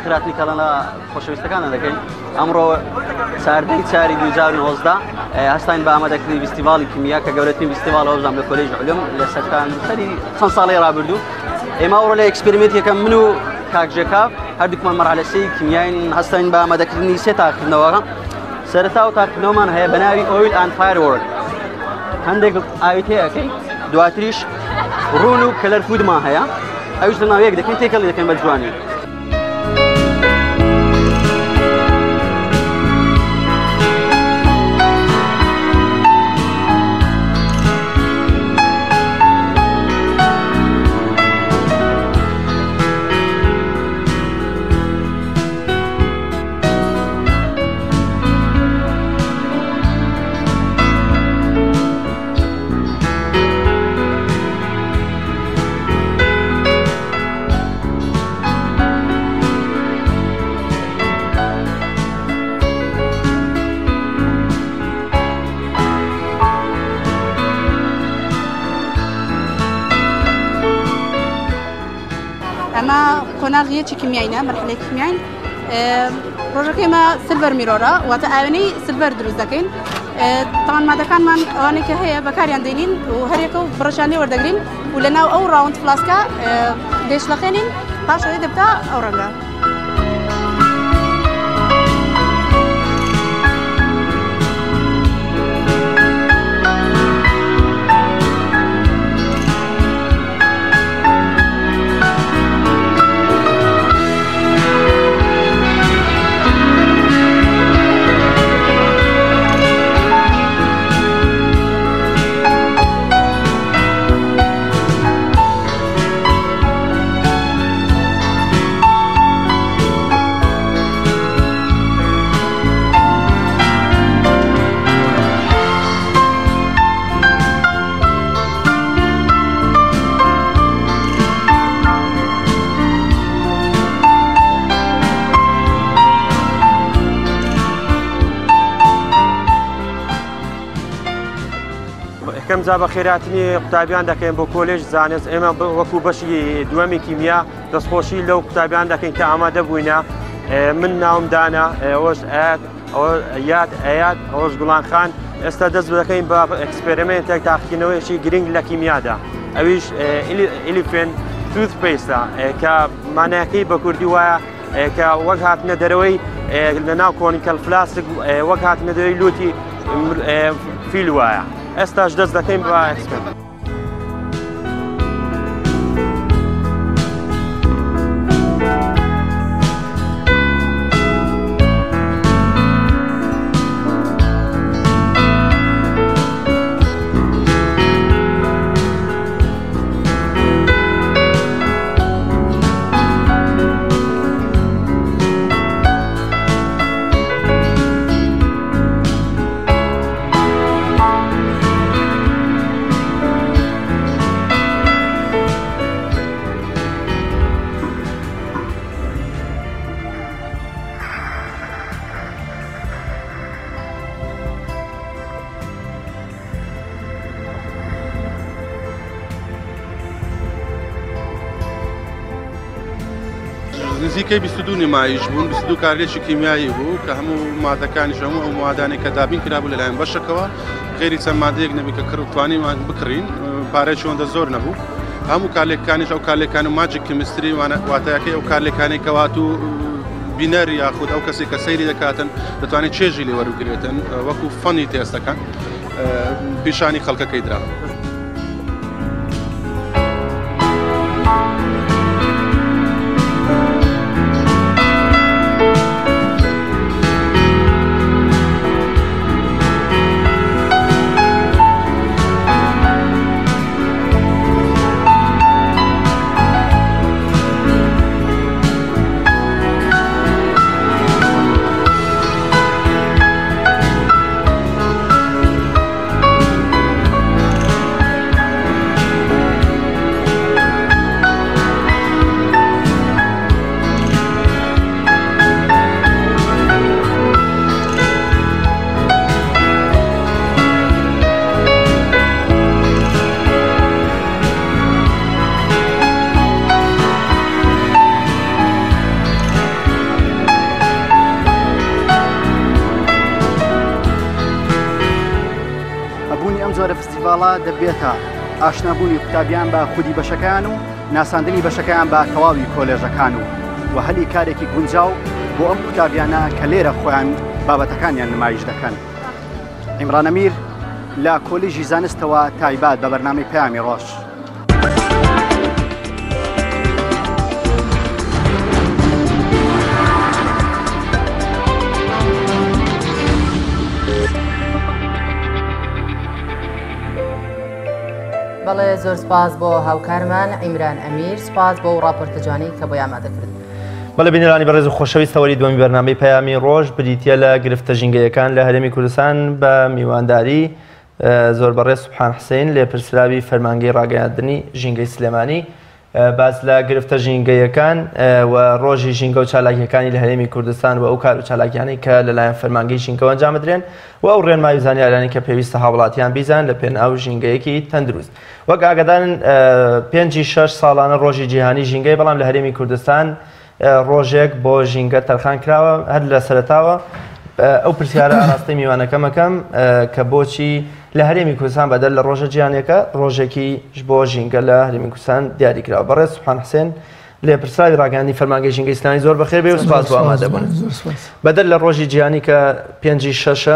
Speaker 4: خراتی کەڵەنە خۆشەویستەکانە دەکەین ئەمڕۆ ساردەی 4 2019 هەستاین بە ئامادەکردنی فیستیڤاڵی کیمیا کە گەورەترین فیستیڤاڵ هەڵبژام لە کۆلێژ عولوم لە سەری چەند ساڵی ڕابردوو ئێمە ئەوڕۆ لە ئەکسپریمنتێکەکە من و کاک ژێکاف هەردووکمان مەرحەلەسەی کیمیاین هەستاین بە ئامادەکردنی سێ تاقیکردنەوەکە سەرەتا و تاقیکردنەوەمان هەیە بە ناوی ئۆیل ئەند فایرورک هەندێک ئاویت هەیەکەی دواتریش ڕون و کەلەر فودمان هەیە ئەوش لە ناویەک دەکەین تێکەڵی دەکەین بە جوانی.
Speaker 5: ئەمە قۆناغیەکی کیمیاینە مەرحلەی کیمیاین ڕۆژەکەیمە سلڤەر میرۆرە واتە ئاوێنەی سلڤەر دروست دەکەین تاوان مادەکانمان ئەوانەی کە هەیە بەکاریان دێنین و هەرێکە و بڕەشانەی وەردەگرین و لەناو ئەو ڕاوند فلاسکە دێشلەخێنین پاشەوەی دەبتا ئەو ڕەنگە.
Speaker 6: کەم جا بە خێراتنی قوتابیان دەکەین بۆ کۆلێژ زانست ئێمە وەکو بەشی دووەمی کیمیا دەستخۆشی لەو قوتابیان دەکەین کە ئامادە بووینە من ناوم دانا ئەوەش یاد ئەیاد ئەوەش گوڵان خان ئێستا دەست دەکەین بە ئەکسپێرمنتێک تاقیکردنەوەیەکی گرنگ لە کیمیادا ئەویش ئیلیفێن تووت پێیستا کە مانایەکەی بە کوردی وایە کە وەک هاتنە دەرەوەی لە ناو کۆنیکەل پلاستیک وەک هاتنە دەرەوەی لوتی فیل وایە ئێستاش دەست دەکەین بە ئەکسپێرت.
Speaker 7: نزیکەی 22 نمایش بوون 22 کارلێکی کیمیایی بوو کە هەموو مادەکانیش هەموو ئەو موادانەی کە دابین کرابوو لەلایەن بەشەکەوە غێری چەند مادەیەک نەبی کە توانیمان بکڕین پارەی چۆندە زۆر نەبوو هەموو کارلێکەکانیش ئەو کارلێکان و ماجیک کیمستری واتایەکەی ئەو کارلێکانەی کەوات و بینەر یاخود ئەو کەسێک کە سەیری دەکاتن دەتوانێت چێژی لێ وەربگرێتن وەکو فەنی تێستەکان پیشانی خەڵکەکەی دراوە.
Speaker 8: فستیڤاڵە دەبێتە ئاشنابوونی قوتابیان بە خودی بەشەکان و ناساندنی بەشەکەیان بە تەواوی کۆلێژەکان و هەلی کارێکی گونجاو بۆ ئەم قوتابیانە کە لێرە خۆیان بابەتەکانیان نمایش دەکەن. عیمران ئەمیر لە کۆلیژی زانستەوە تایبەت بە بەرنامەی پەیامی ڕۆژ.
Speaker 1: بەڵێ زۆر سپاس بۆ هاوکارمان عیمران ئەمیر سپاس بۆ ڕاپۆرتەجانی کە بۆ ئامادەکرد.
Speaker 2: بەڵێ بینەرانی بەڕێز و خۆشەویستەوەری دووەمی بەرنامەی پەیامی ڕۆژ بریتە لە گرفتە ژینگەیەکان لە هەرێمی کوردستان بە میوانداری زۆر بەڕێز سوبحان حوسێن لێپرسراوی فەرمانگەی ڕاگەیاندنی ژینگەی سلێمانی باز لە گرفتە ژینگەیەکان و ڕۆژی ژینگە و چالاکیەکانی لە هەرێمی کوردستان و ئەو کار و چالاکیانەی کە لەلایەن فەرمانگەی ژینگەوە ئەنجامدرێن و ئەو ڕێنمایی و زانیاریانی کە پێویستە هاوڵاتیان بیزان لە پێناو ژینگەیەکی تەندروست. وەک ئاگادارن 5-6 ساڵانە ڕۆژی جیهانی ژینگەی بەڵام لە هەرێمی کوردستان ڕۆژێک بۆ ژینگە تەرخان کراوە هەر لە سەرەتاوە ئەو پرسیارە ئاراستی میوانەکەمەکەم کە بۆچی لە هەرێمی کوردستان بەدەر لە ڕۆژە جیهانیەکە ڕۆژێکی بۆ ژینگە لە هەرێمی کوردستان دیاریکراوە. بەڕێز سوبحان حوسێن لێپرسراوی ڕاگەیاندنی فەرمانگەی ژینگەی ئیسلامی زۆر بەخێر بێ و سپاس بۆ ئامادەبوون. بەدەر لە ڕۆژی جیهانی کە 5-6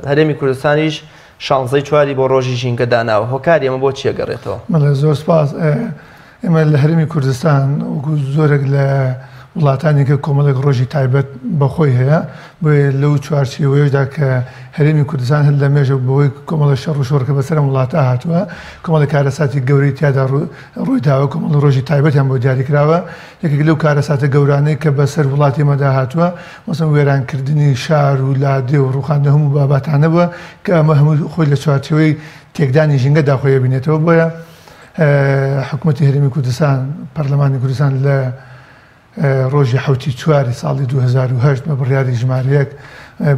Speaker 2: هەرێمی کوردستانیش 16 چواری بۆ ڕۆژی ژینگە داناوە هۆکاری ئەمە بۆ چیە گەڕێتەوە؟
Speaker 9: زۆر سپاس. ئێمە لە هەرێمی کوردستان زۆرێک لە وڵاتانی کە کۆمەڵێک ڕۆژی تایبەت بەخۆی هەیە بۆیە لەو چوارچێوەیەشدا کە هەرێمی کوردستان هەر لە مێژە بەوەی کۆمەڵە شەڕ و شۆڕکە بەسەر وڵاتە هاتووە کۆمەڵی کارەساتی گەورەی تیادا ڕوویداوە کۆمەڵ ڕۆژی تایبەتیان بۆ دیاریکراوە یەکێک لەو کارەساتە گەورانەی کە بەسەر وڵاتی ئێمەدا هاتووە مەسەڵەن وێرانکردنی شار و لادێ و ڕوخاندە هەموو باباتانە بووە کە ئەمە هەموو خۆی لە چوارچێوەی تێکدانی ژینگەدا خۆی بینێتەوە بۆیە حکوومەتی هەرێمی کوردستان پەرلەمانی کوردستان لە ڕۆژی 7 ساڵی 2008 بە بڕیاری ژمارەیەک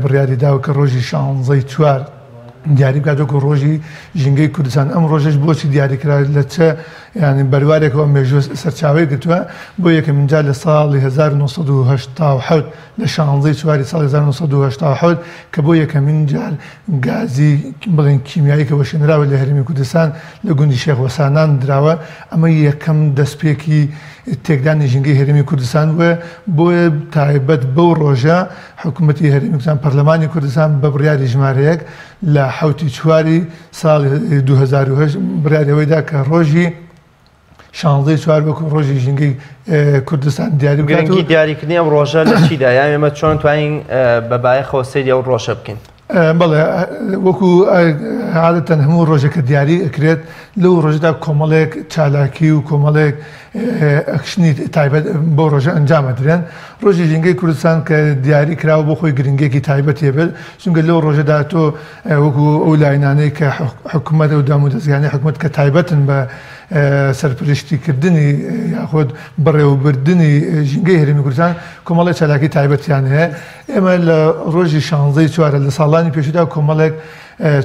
Speaker 9: بڕیاری داوە کە ڕۆژی 16 چوار دیاری بکاتەوە ڕۆژی ژینگەی کوردستان ئەم ڕۆژەش بۆچی دیاریکرا لە چه ینی بەروارێکەوە مێژوە سەرچاوی گرتووە بۆ یەکەمین جار لە ساڵی 1970 لە 16 چواری ساڵی 1970 کە بۆ یەکەمین جار گازی بڵێن کیمیایی کە وەشێنراوە لە هەرێمی کوردستان لە گوندی شێخ وەسانان دراوە ئەمە یەکەم دەستپێکی تێکدانی ژینگەی هەرێمی کوردستان وە بۆیە تایبەت بەو ڕۆژە حکوومەتی هەرێمی کوردستان پەرلەمانی کوردستان بە بڕیاری ژمارەیەک لە 7 ساڵی 2008 بڕیارەوەیدا کە ڕۆژی 16 چوار وەکو ڕۆژی ژینگەی کوردستان دیاری
Speaker 2: گرنگی دیاریکردنی ئەم ڕۆژە لە چیدا یان ئێمە چۆن توانین بەبایەخەوە سەیری ئەو ڕۆژە بکەین
Speaker 9: بەڵێ وەکو عادەتەن هەموو ڕۆژێکە دیاری ئەکرێت لەو ڕۆژدا کۆمەڵێک چالاکی و کۆمەڵێک ئەکشنی تایبەت بۆ ڕۆژە ئەنجامەدرێن ڕۆژی ژینگەی کوردستان کە دیاری کراوە بۆ خۆی گرنگێکی تایبەت هێبێت چونکە لەو ڕۆژەدا تۆ وەکو ئەو لاینانەی کە حکوومەت و دام و دەستگانی حکوومەت کە تایبەتن بە سەرپرشتیکردنی یاخود بەڕێوەبردننی ژینگەی هەرێمی کوردستان کۆمەڵی چالاکی تایبەتیان هەیە ئێمە لە ڕۆژی 16 چوارە لە ساڵانی پێشودا کۆمەڵێک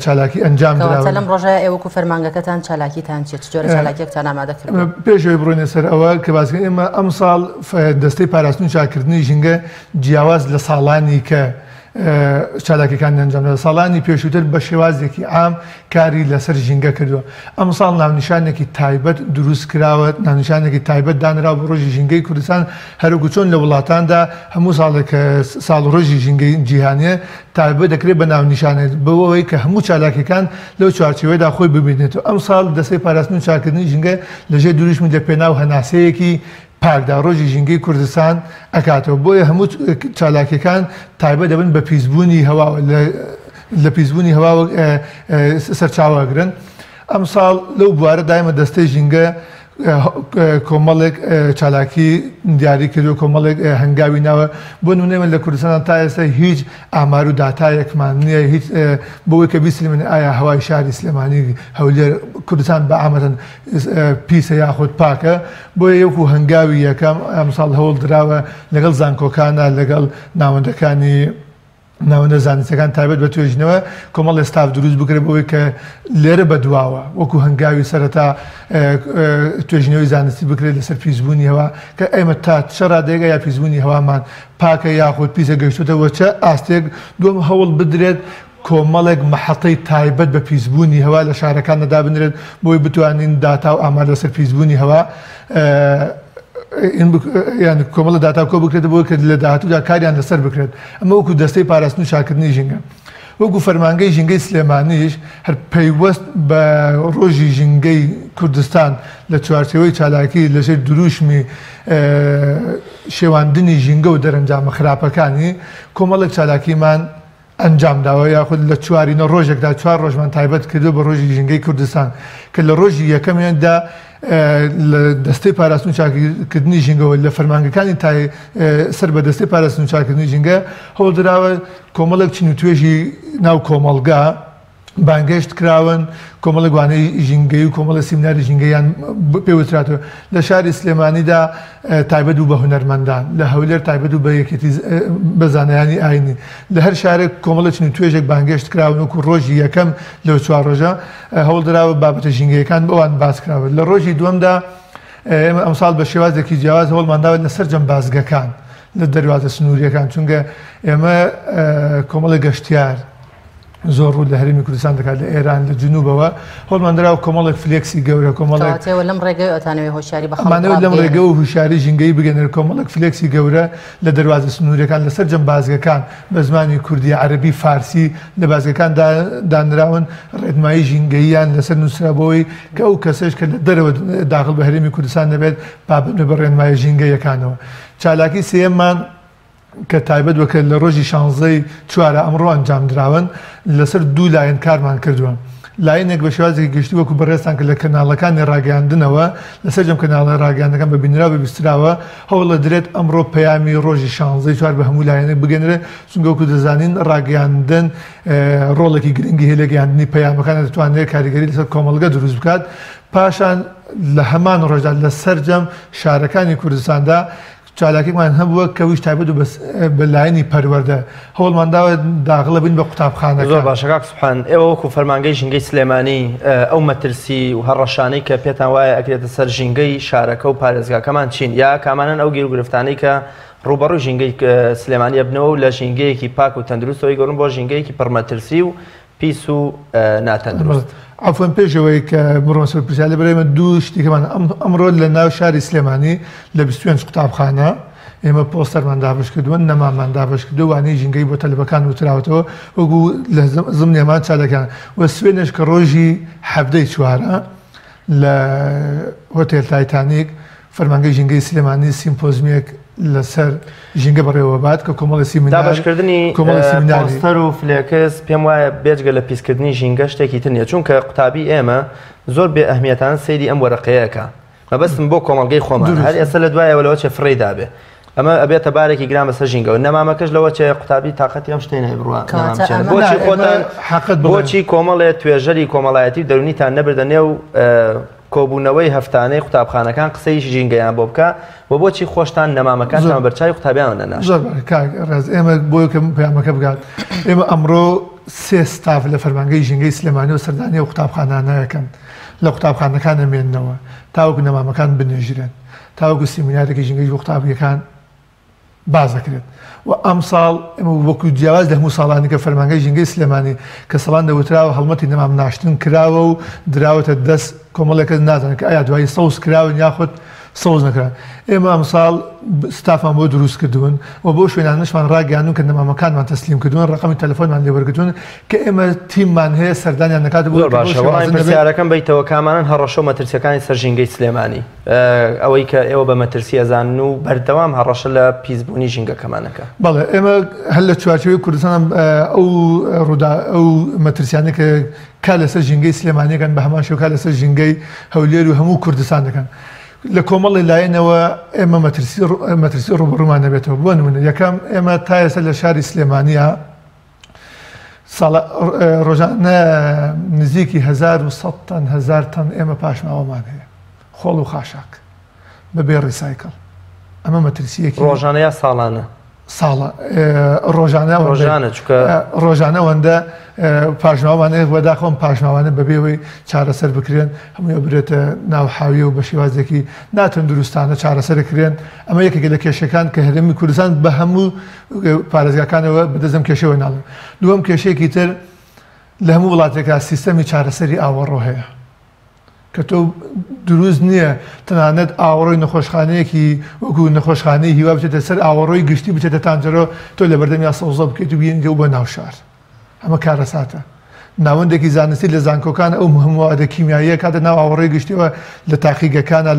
Speaker 9: چالاکی ئەنجام درراوە
Speaker 1: لەم ڕۆژە ئێوەکو فەرمانگەکەتان چالاکیتان چێت جۆرە چالاکیەکتان ئامادەکرد
Speaker 9: پێشەوەی بڕۆینە سەر ئەوە کە باسکە ئێمە ئەم ساڵ دەستەی پاراستنی چاکردنی ژینگە جیاواز لە ساڵانی کە چالاکیەکان ئەنجام دەدەن ساڵانی پێشووتر بە شێوازێکی عام کاری لەسەر ژینگە کردووە ئەم ساڵ ناونیشانێکی تایبەت دروست کراوە ناونیشانێکی تایبەت دانراوە بە ڕۆژی ژینگەی کوردستان هەروەکو چۆن لە وڵاتاندا هەموو ساڵێکە ساڵ ڕۆژی ژینگەی جیهانیە تایبەت دەکرێت بە ناونیشانێت بەوەی کە هەموو چالاکیەکان لەو چوارچێوەیەدا خۆی ببینێتەوە ئەم ساڵ دەستەی پاراستنی و چاکردنی ژینگە لەژێر دروشمی لە پێناو هەناسەیەکی پاکدا ڕۆژی ژینگەی کوردستان ئەکاتەوە بۆیە هەموو چالاکیەکان تایبەت دەبن بە پیسبوونی هەواوە لە پیسبوونی هەواوە سەرچاوەگرن ئەم ساڵ لەو بوارە دایمە دەستەی ژینگە کۆمەڵێک چالاکی دیاری کردو کۆمەڵێک هەنگاوی ناوە بۆ نمونێمە لە کوردستان تا ئێستا هیچ ئامار و داتایەکمان نییە هیچ بۆی کە بیسلمن ئایا هەوای شاری سلێمانی هەولێر کوردستان بە ئامەتەن پیسە یاخود پاکە بۆیە یەکو هەنگاوی یەکەم ئەم ساڵ هەوڵ دراوە لەگەڵ زانکۆکانە لەگەڵ ناوەندەکانی ناوەندە زانستەکان تایبەت بە توێژنەوە کۆمەڵ ئێستاف دروست بکرێت بەوەی کە لێرە بەدواوە وەکو هەنگاوی سەرەتا توێژنەوەی زانستی بکرێت لەسەر پیسبوونی هەوا کە ئێمە تا چە ڕادێگە یا پیسبوونی هەوامان پاکە یاخود پیسە گەشتوتەوە چە ئاستێک دوم هەوڵ بدرێت کۆمەڵێک مەحەڵەی تایبەت بە پیسبوونی هەوا لە شارەکانەدا بنرێت بۆی بتوانین داتا و ئامار لەسەر پیسبوونی هەوا یان کۆمەڵە داتا کۆ بکرێت بۆ کرد لە داهاتوودا کاریان لەسەر بکرێت ئەمە وەکو دەستەی پاراستن و شاکردنی ژینگە وەکو فەرمانگەی ژینگەی سلێمانیش هەر پەیوەست بە ڕۆژی ژینگەی کوردستان لە چوارچێوەی چالاکی لەژێر دروشمی شێواندنی ژینگە و دەرەنجامە خراپەکانی کۆمەڵێک چالاکیمان ئەنجام داوە یاخود لە چوارینە ڕۆژێکدا چوار ڕۆژمان تایبەت کردو بە ڕۆژی ژینگەی کوردستان کە لە ڕۆژی یەکەمیاندا لە دەستەی پاراستن و چاکردنی ژینگەوە لە فەرمانگەکانی سەر بە دەستەی پاراستن و چاکردنی ژینگە هەوڵدراوە کۆمەڵێک چین و توێژی ناو کۆمەڵگا بانگەشت کراون کۆمەڵە گوانەی ژینگەی و کۆمەڵە سیمیناری ژینگەیان پێوتراتەوە لە شاری سلێمانیدا تایبەت و بە هونەرمەندان لە هەولێر تایبەت و بە یەکێتی بە زانایانی ئاینی لە هەر شارێک کۆمەڵە چین و توێژێک بانگەشت کراون وەکو ڕۆژی یەکەم لەو چوار ڕۆژە هەوڵدراوە بابەتە ژینگەیەکان بەوان باس کراوە لە ڕۆژی دووەمدا ئێمە ئەمساڵ بە شێوازێکی جیاواز هەوڵمانداوە لەسەر جەمبازگەکان لە دەروازە سنووریەکان چونکە ئێمە کۆمەڵە گەشتیار زۆر ڕوو لە هەرێمی کوردستان دەکات لە ئێران لە جنوبەوە هەوڵماندراوە کۆمەڵێک فلێکسی گەورە کۆمەڵێک
Speaker 1: لەم ڕێگەی ئەتانەوەی هۆشیاری
Speaker 9: بەخمانەوە لەم ڕێگە و هوشیاری ژینگەی بگەنێت کۆمەڵێک فلێکسی گەورە لە دەروازە سنووریەکان لەسەر جەمبازگەکان بە زمانی کوردی عەرەبی فارسی لە بازگەکان دانراون ڕێنمایی ژینگەییان لەسەر نووسرابەوەی کە ئەو کەسش کە لە دەرەوە داخل بە هەرێمی کوردستان دەبێت بابەت بە ڕێنمایی ژینگەیەکانەوە چالاکی سێممان کە تایبەت وەکە لە ڕۆژی 16 چوارە ئەمڕۆ ئەنجام دراون لەسەر دوو لایەن کارمان کردووە لایەنێک بە شێوازێکی گشتی وەکو بەڕێستان کە لە کەناڵەکانی ڕاگەاندنەوە لەسەر جەم کەناڵە ڕاگەاندەکان بە بینراوە بیستراوە هەوڵە درێت ئەمڕۆ پەیامی ڕۆژی 16 چوار بە هەموو لایەنێک بگەنرێت چونکە وەکو دەزانین ڕاگەاندن ڕۆڵێکی گرنگی هەیە لە گەیاندنی پەیامەکان دەتوانێت کاریگەری لەسەر کۆمەڵگە دروست بکات پاشان لە هەمان ڕۆژدا لە سەرجەم شارەکانی کوردستاندا چالاکیمان هەبووە کە ویش تایبەت و بە لایەنی پەروەردە هەوڵمانداوە داغڵە بین بە قوتابخانەکە.
Speaker 2: زۆر باشە کاک سوبحان، ئێوە وەکو فەرمانگەی ژینگەی سلێمانی ئەو مەترسی و هەڕەشانەی کە پێتان وایە ئەکرێتە سەر ژینگەی شارەکە و پارێزگاکەمان چین یا کامانن ئەو گیر و گرفتانەی کە ڕوبەڕووی ژینگەی سلێمانی بنەوە و لە ژینگەیەکی پاک و تەندروستەوەی گەڕن بۆ ژینگەیەکی پڕمەترسی و پیس و ناتەندروست.
Speaker 9: عفوان پێشەوەی کە بڕۆن سەر پرسیار لە بەرەمە دوو شتێکمان ئەمڕۆ لە ناو شاری سلێمانی لە 25 قوتابخانە ئێمە پۆستەرمان دابش کردووە، نەمامان دابش کردو وانەی ژینگەی بۆ تەلەبەکان وتراوەتەوە وەکو لە زمنێمان چالەکان وە سوێنش کە ڕۆژی هەفتەی چوارە لە هۆتێل تایتانیک فەرمانگەی ژینگەی سلێمانی سیمپۆزمیەک لەسەر ژینگە بەڕێوە بات کە کۆمەڵی سیمینار
Speaker 2: دابشکردنی پۆستەر و فلێکس پێم وایە بێجگە لە پیسکردنی ژینگە شتێکی تر نیە، چونکە قوتابی ئێمە زۆر بێ ئەهمیەتان سەیری ئەم وەرەقەیەکە مەبەستم بۆ کۆمەڵگەی خۆمان هەر ئێستا لە دوایەوەلەوە چێ فڕێ دابێ ئەمە ئەبێتە بارێکی گران بەسەر ژینگەوە نەمامەکەش لەوە چێ قوتابی تااقەتی ئەم شتێ نەبڕوە بۆچی کۆمەڵێ توێژەری کۆمەڵایەتی دەرونیتان نەبردە نێو کۆبوونەوەی هەفتانەی قوتابخانەکان قسەی ژینگەیان بۆ بکە و بۆچی خۆشتان نەمامەکانتان بەرچاوی قوتابیان نەناش.
Speaker 9: ڕاز ئێمە بۆ کە پەیامەکە بگات ئێمە ئەمڕۆ 3 ستاف لە فەرمانگەی ژینگەی سلێمانی و سەردانی و قوتابخانانەکەن لە قوتابخانەکان ئەمێننەوە تاوەکو نەمامەکان بنێژرێن تاوەکو سیمینارێکی ژینگەی قوتابیەکان بازەکرێت و ئەم ساڵ ئەمە وەکو جیاواز لە هەموو ساڵانی کە فەرمانگەی ژینگەی سلێمانی کە سەڵان دەوتراوە هەڵمەتی نەمام ناشتن کراوە و دراوەتە دەست کۆمەڵێکە نازانن کە ئایا دوایی سەوز کراون یاخود سەوز نەکران. ئێمە ئەم ساڵ ستافمان بۆ دروست کردوون و بۆ شوێنانشمان ڕاگەیاندون کە نەمامەکانمان تەسلیم کردوون ڕقەمی تەلەفۆنمان لێوەرگرتوون کە ئێمە تیممان هەیە سەردانیان نکات بۆ
Speaker 2: پرسیارەکەم بیتەوە کامانن هەڕەشە و مەترسیەکانی سەر ژینگەی سلێمانی ئەوەی کە ئێوە بە مەترسی ئەزانن و بەردەوام هەڕەشە لە پیسبوونی ژینگەکەمانەکە.
Speaker 9: بەڵێ ئێمە هەر لە چوارچێوەی کوردستان ئەو مەترسیانە کە کا لەسەر ژینگەی سلێمانیەکان بە هەمان شێوە کا لەسەر ژینگەی هەولێر و هەموو کوردستان دەکەن. لە کۆمەڵی لایەنەوە ئێمە مەترسی ڕوبەڕوومان نەبێتەوە بۆ نمونە یەکەم ئێمە تا ئێستا لە شاری سلێمانیە ڕۆژانە نزیکی 1100 تەن 1000 تەن ئێمە پاشماوەمان هەیە خۆڵ و خاشاک بەبێ ڕیسایکڵ ئەمە مەترسیەکی
Speaker 2: ڕۆژانەیە ساڵانە
Speaker 9: ساڵە ڕۆژانە وەندە پاشماوانەیە وەداخۆم پاشماوانە بەبێەوەی چارەسەر بکرێن هەمووی برێتە ناوحاویە و بە شێوازێکی ناتەندروستانە چارەسەرکرێن ئەمە یەکێک لە کێشەکان کە هەرێمی کوردستان بە هەموو پارێزگاکانەوە بەدەزم کێشەوە ناڵێن. دووەم کێشەیەکی تر لە هەموو وڵاتێکا سیستەمی چارەسەری ئاوەڕۆ هەیە کە تۆ دروست نییە تەنانەت ئاوەڕۆی نەخۆشخانەیەکی وەکو نەخۆشخانەی هیوا بچێتە سەر ئاوەڕۆی گشتی بچێتە تانجەرۆ تۆ لە بەردەمی سەوزە بکەیت و بینگە و بە ناوشار ئەمە کارەساتە. ناوەندێکی زانستی لە زانکۆکان ئەو هەمووادە کیمیاییە کاتە ناو ئاوەڕۆی گشتیەوە لە تاقیگەکانە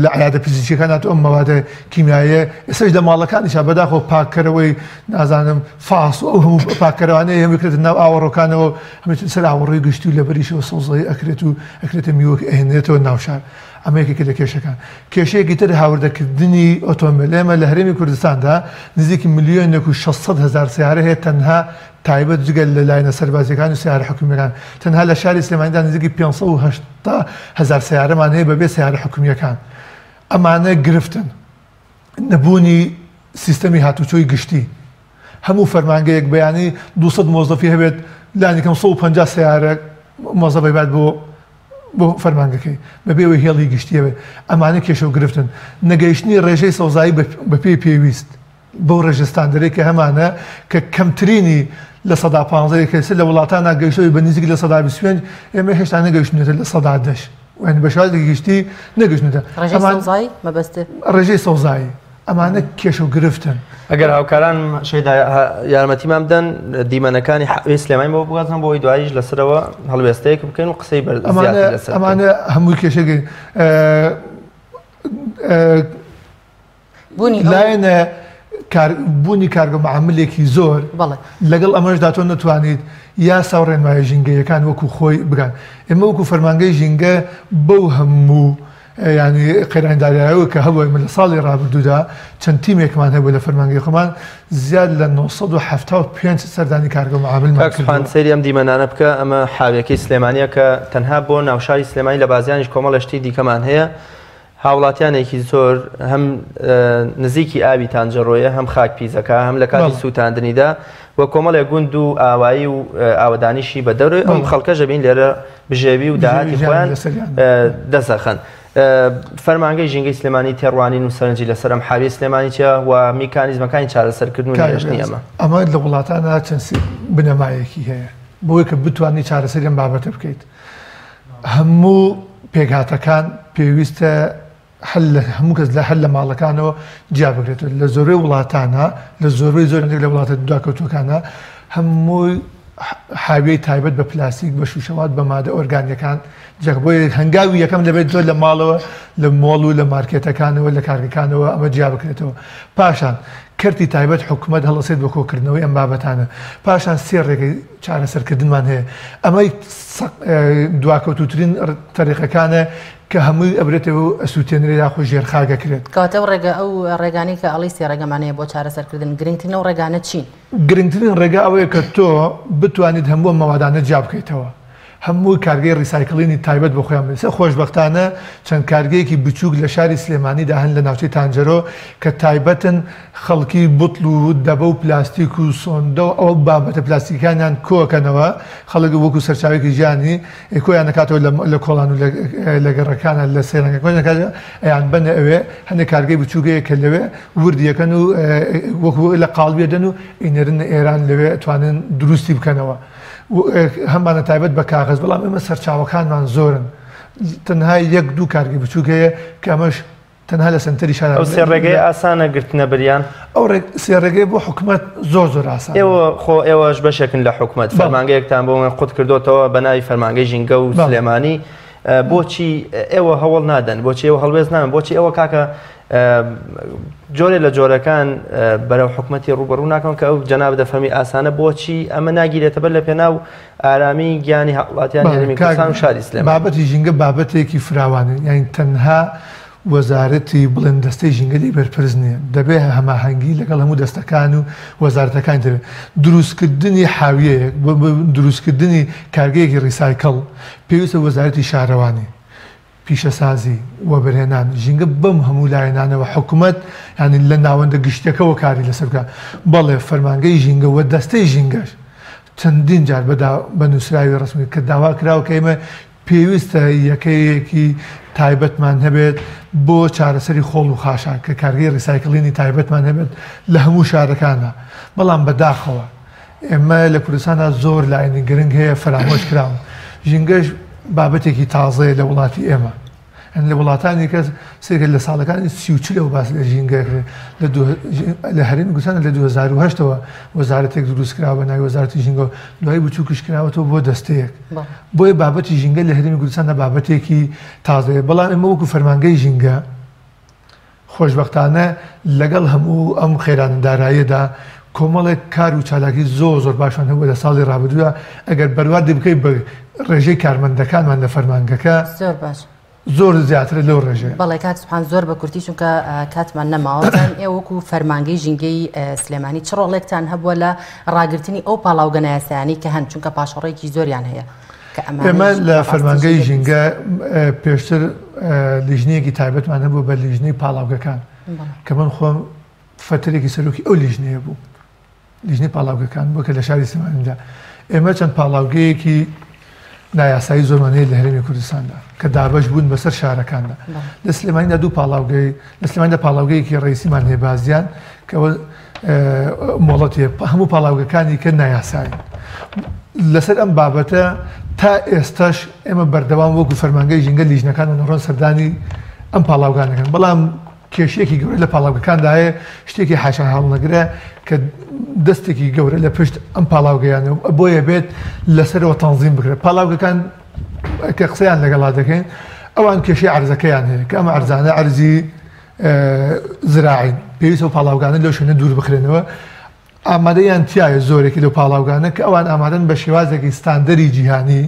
Speaker 9: لە عیادە فیزیکیەکانات ئەم مەوادە کیمیاییە ئێستاش لە ماڵەکانیشا بەداخۆ پاککەرەوەی نازانم فاس و ئەو هەموو پاککەرەوانەیە هەموو بکرێتە ناو ئاوەڕۆکانەوە هەموو سەر ئاوەڕۆی گشتی و لە بەریشەوە سەوزەی ئەکرێت و ئەکرێتە میوەک ئەهێنێتەوە ناوشار. ئەمە یەکێکە لە کێشەکان. کێشەیەکی تر هاوردەکردنی ئۆتۆمبیل ئێمە لە هەرێمی کوردستاندا نزیکی 1,600,000 سیارە هەیە تەنها تایبەت جگەل لە لایەنە سەربازیەکان و سیارە حکومیەکان تەنها لە شاری سلێمانیدا نزیکی 580,000 سیارەمان هەیە بەبێ سیارە حکومیەکان. ئەمانە گرفتن نەبوونی سیستەمی هاتوچۆی گشتی هەموو فەرمانگەیەک بەیانی 200 مۆزەفی هەبێت لانیکەم 150 سیارە مۆزەفی بات بۆ فەرمانگەکەی بەبێەوەی هێڵی گشتیەوێ ئەمانە کێشە و گرفتن نەگەیشتنی ڕێژەی سەوزایی بە پێی پێویست بەو ڕێژستاندەرێک کە هەمانە کە کەمترینی لە 15 کەس لە وڵاتان ناگەیشتەوەی بە نزیک لە 125 ئێمە هێشتا نەگەیشتنێتە لە 110 وێن بە شێوازێکی گشتی نەگەیشتنێتە ڕێژەی سەوزایی ئەمانە کێشە و گرفتن.
Speaker 2: ئەگەر هاوکاران شەیدا یارمەتیمان بدەن دیمەنەکانی حەوی سلێمانی بۆ بگازن بۆی دواییش لەسەرەوە هەڵوێستەیەک بکەین و قسەی بەرزیاتر
Speaker 9: ئەمانە هەمووی کێشەگەی لایەنە بوونی کارگە معاملێکی زۆر لەگەڵ ئەمەشدا تۆ نەتوانیت یا ساوڕێنمایە ژینگەیەکان وەکو خۆی بگەن. ئێمە وەکو فەرمانگەی ژینگە بەو هەموو ینی قەیرانداریەوە کە هەبووە لە ساڵی ڕابردوودا چەند تیمێکمان هەبوو لە فەرمانگەی خۆمان زیاد لە 975 سەردانی کارگە معاملمان
Speaker 2: کردووە. سەیری ئەم دیمەنانە بکە ئەمە حاویەکەی سلێمانیە کە تەنها بۆ ناوشاری سلێمانی لە بازیانیش کۆمەڵ شتی دیکەمان هەیە هاوڵاتیانێکی زۆر هەم نزیکی ئاوی تانجەڕۆیە هەم خاک پیزەکە هەم لە کاتی سووتاندنیدا وە کۆمەڵێک گوند و ئاوایی و ئاوەدانیشی بە دەوری ئەم خەڵکەژە بین لێرە بژێوی و داهاتی خۆیان دەسەخەن. فەرمانگەی ژینگەی سلێمانی تێڕوانین و سەرنجی لەسەر ئەم حاوی سلێمانیچە و میکانیزمەکانی چارەسەرکردن و هێشتنی ئەمە
Speaker 9: لە وڵاتانە چەند بنەمایەکی هەیە بۆی کە بتوانانی چارەسەری ئەم بابەتە بکەیت. هەموو پێکهاتەکان پێویستە هەموو کەس لە هەل لە ماڵەکانەوە جیا بگرێتەوە لە زۆرەی وڵاتانە لە زۆربەی زۆر لە وڵاتە دواکەوتوەکانە هەمووی حاوی تایبەت بە پلاستیک بە شوشەوات بە مادە ئۆرگانیەکان جێک بۆی هەنگاوی یەکەم دەبێت زۆر لە ماڵەوە لە مۆڵ و لە مارکێتەکانەوە لە کارگەکانەوە ئەمە جیا بکرێتەوە. پاشان کەرتی تایبەت حکوومەت هەڵەسێت بە کۆکردنەوەی ئەم بابەتانە. پاشان سێ ڕێگەی چارەسەرکردنمان هەیە. ئەمەی دواکەوتوترین تەریقەکانە کە هەمووی ئەبرێتەوە ئەسووتێنرێ یاخۆ ژێرخاگەکرێت.
Speaker 1: کاتە ڕێگە ئەو ڕێگانی کە ئەڵی سێ ڕێگەمانەیە بۆ چارەسەرکردن گرنگترین و ڕێگانە چین؟
Speaker 9: گرنگترین ڕێگا ئەوەیە کە تۆ بتوانیت هەموو مەوادانە جا بکەیتەوە. هەموو کارگەی ڕیسایکڵینی تایبەت بۆ خۆیان بێت. خۆشبەختانە چەند کارگەیەکی بچووک لە شاری سلێمانیدا هەن لە ناوچەی تانجەرۆ کە تایبەتن خەڵکی بوتڵ و دەبە و پلاستیک و سۆندە و ئەو بابەتە پلاستیکانیان کۆکەنەوە خەڵک وەکو سەرچاوێکی ژیانی کۆیان نکاتەوە لە کۆڵان و لە گەڕەکانە لە سێرەنگە کۆی نکات ئەیان بنە ئەوێ هەندێک کارگەی بچووکەیە کە لەوێ وردیەکەن و وەکو لە قاڵبێدەن و ئینەرن ئێران لەوێ ئەتوانن دروستی بکەنەوە. هەمانە تایبەت بە کاغز بەڵام ئێمە سەرچاوەکانمان زۆرن تەنها یەک دوو کارگەی بچووکەیە کە ئەمەش تەنها لە سنتەری شار
Speaker 2: ئەو سێ ڕێگەی ئاسانە گرتنە بریان
Speaker 9: ئەو سێ ڕێگەی بۆ حکوومەت زۆر ئاسان
Speaker 2: ئێوە خۆ ئێوەش بەشێکن لە حکوومەت فەرمانگەیەکتان بۆ من قوت کردوتەوە بە ناوی فەرمانگەی ژینگە و سلێمانی بۆچی ئێوە هەوڵ نادەن بۆچی ئێوە هەڵوێز نامن بۆچی ئێوە کاکە جۆرێ لە جۆرەکان بەرەو حکوومەتی ڕوبەڕوو ناکەن کە ئەو جەناب دەفەرمی ئاسانە بۆچی ئەمە ناگیرێتە بەر لە پێناو ئارامی گیانی هەوڵاتیان هەرێمی کوردستان و شاری سلێمان.
Speaker 9: بابەتی ژینگە بابەتێکی فراوانە یعنی تەنها وەزارەتی بڵێن دەستەی ژینگەی بەرپرس نییە دەبێت هەماهەنگی لەگەڵ هەموو دەستەکان و وەزارەتەکان دەبێت دروستکردنی حاویەیەک دروستکردنی کارگەیەکی ڕیسایکڵ پێویستە وەزارەتی شارەوانی پیشەسازی وەبەرهێنان ژینگە بەم هەموو لایەنانەوە حکوومەت ینی لە ناوەندە گشتەکەەوە کاری لەسەر بکە بەڵێ فەرمانگەی ژینگە وە دەستەی ژینگەش چەندین جار بە نووسراوی ڕسمی کە داوا کراوە کە ئێمە پێویستە یەکەیەکی تایبەتمان هەبێت بۆ چارەسەری خۆڵ و خاشان کە کارگەی ڕیسایکڵینی تایبەتمان هەبێت لە هەموو شارەکانە بەڵام بەداخەوە ئێمە لە کوردستانە زۆر لایەنی گرنگ هەیە فرامۆش کراون ژینگەش بابەتێکی تازەیە لە وڵاتی ئێمە لە وڵاتانی کەس سێکە لە ساڵەکانی 34 باس لە ژینگەکرێ لە هەرێمی کوردستان لە 2008ەوە وەزارەتێک دروستکراوە بە ناوی وەزارەتی ژینگە دوای بچووکش کراوەتەوە بۆ دەستەیەک بۆیە بابەتی ژینگە لە هەرێمی کوردستانە بابەتێکی تازەیە بەڵام ئێمە وەکو فەرمانگەی ژینگە خۆشبەختانە لەگەڵ هەموو ئەم خێرانەداراییەدا کۆمەڵێک کار و چالاکی زۆر باشان هەبوو لە ساڵی ڕابردووە ئەگەر بەروادی بکەیت بە ڕێژەی کارمەندەکانمان لە فەرمانگەکە
Speaker 1: زۆر باش
Speaker 9: زۆر زیاتر لەو ڕێژێ
Speaker 1: بەڵێ کاک سوبحان زۆر بە کورتی چونکە کاتمان نەماوەتان ئێوە وەکو فەرمانگەی ژینگەی سلێمانی چ ڕۆڵێکتان هەبووە لە ڕاگررتنی ئەو پاڵاوگەنە یاسایانی کە هەن چونکە پاشەڕێکی زۆریان هەیە
Speaker 9: ئێمە لە فەرمانگەی ژینگە پێشتر لیژنەیەکی تایبەتمان هەبوو بە لیژنەی پاڵاوگەکان کە من خۆم فترێکی سەرۆکی ئەو لیژنەیە بوو لیژنەی پاڵاوگەکان بۆ کە لە شاری سلێمانیدا ئێمە چەند پاڵاوگەیەکی نایاسایی زۆرمانەیە لە هەرێمی کوردستاندا کە دابەش بوون بەسەر شارەکاندا لە سلێمانیدا دوو پاڵاوگەی لە سلێمانیدا پاڵاوگەیەکی ڕئیسیمان هەیە بازیان کەەوە مۆڵەتیە هەموو پاڵاوگەکانی کە نایاسایی لەسەر ئەم بابەتە تا ئێستاش ئێمە بەردەوام وەکو فەرمانگەی ژینگە لیژنەکان و نەڕۆن سەردانی ئەم پاڵاوگانەکەن بەڵام کێشەیەکی گەورە لە پاڵاوگەکاندا هەیە شتێکی حاشا هەڵنەگرە کە دەستێکی گەورە لە پشت ئەم پاڵاوگەیانەوە بۆیە بێت لەسەرەوە تەنزیم بکرێت پاڵاوگەکان کە قسەیان لەگەڵا دەکەین ئەوان کێشەی عەرزەکەیان هەیە کە ئەمە عەرزانە عەرزی زراعین پێویستە و پاڵاوگانە لەو شوێنە دوور بخرێنەوە ئامادەیان تایە زۆرێکی لەو پاڵاوگانە کە ئەوان ئامادەن بە شێوازێکی ستاندەری جیهانی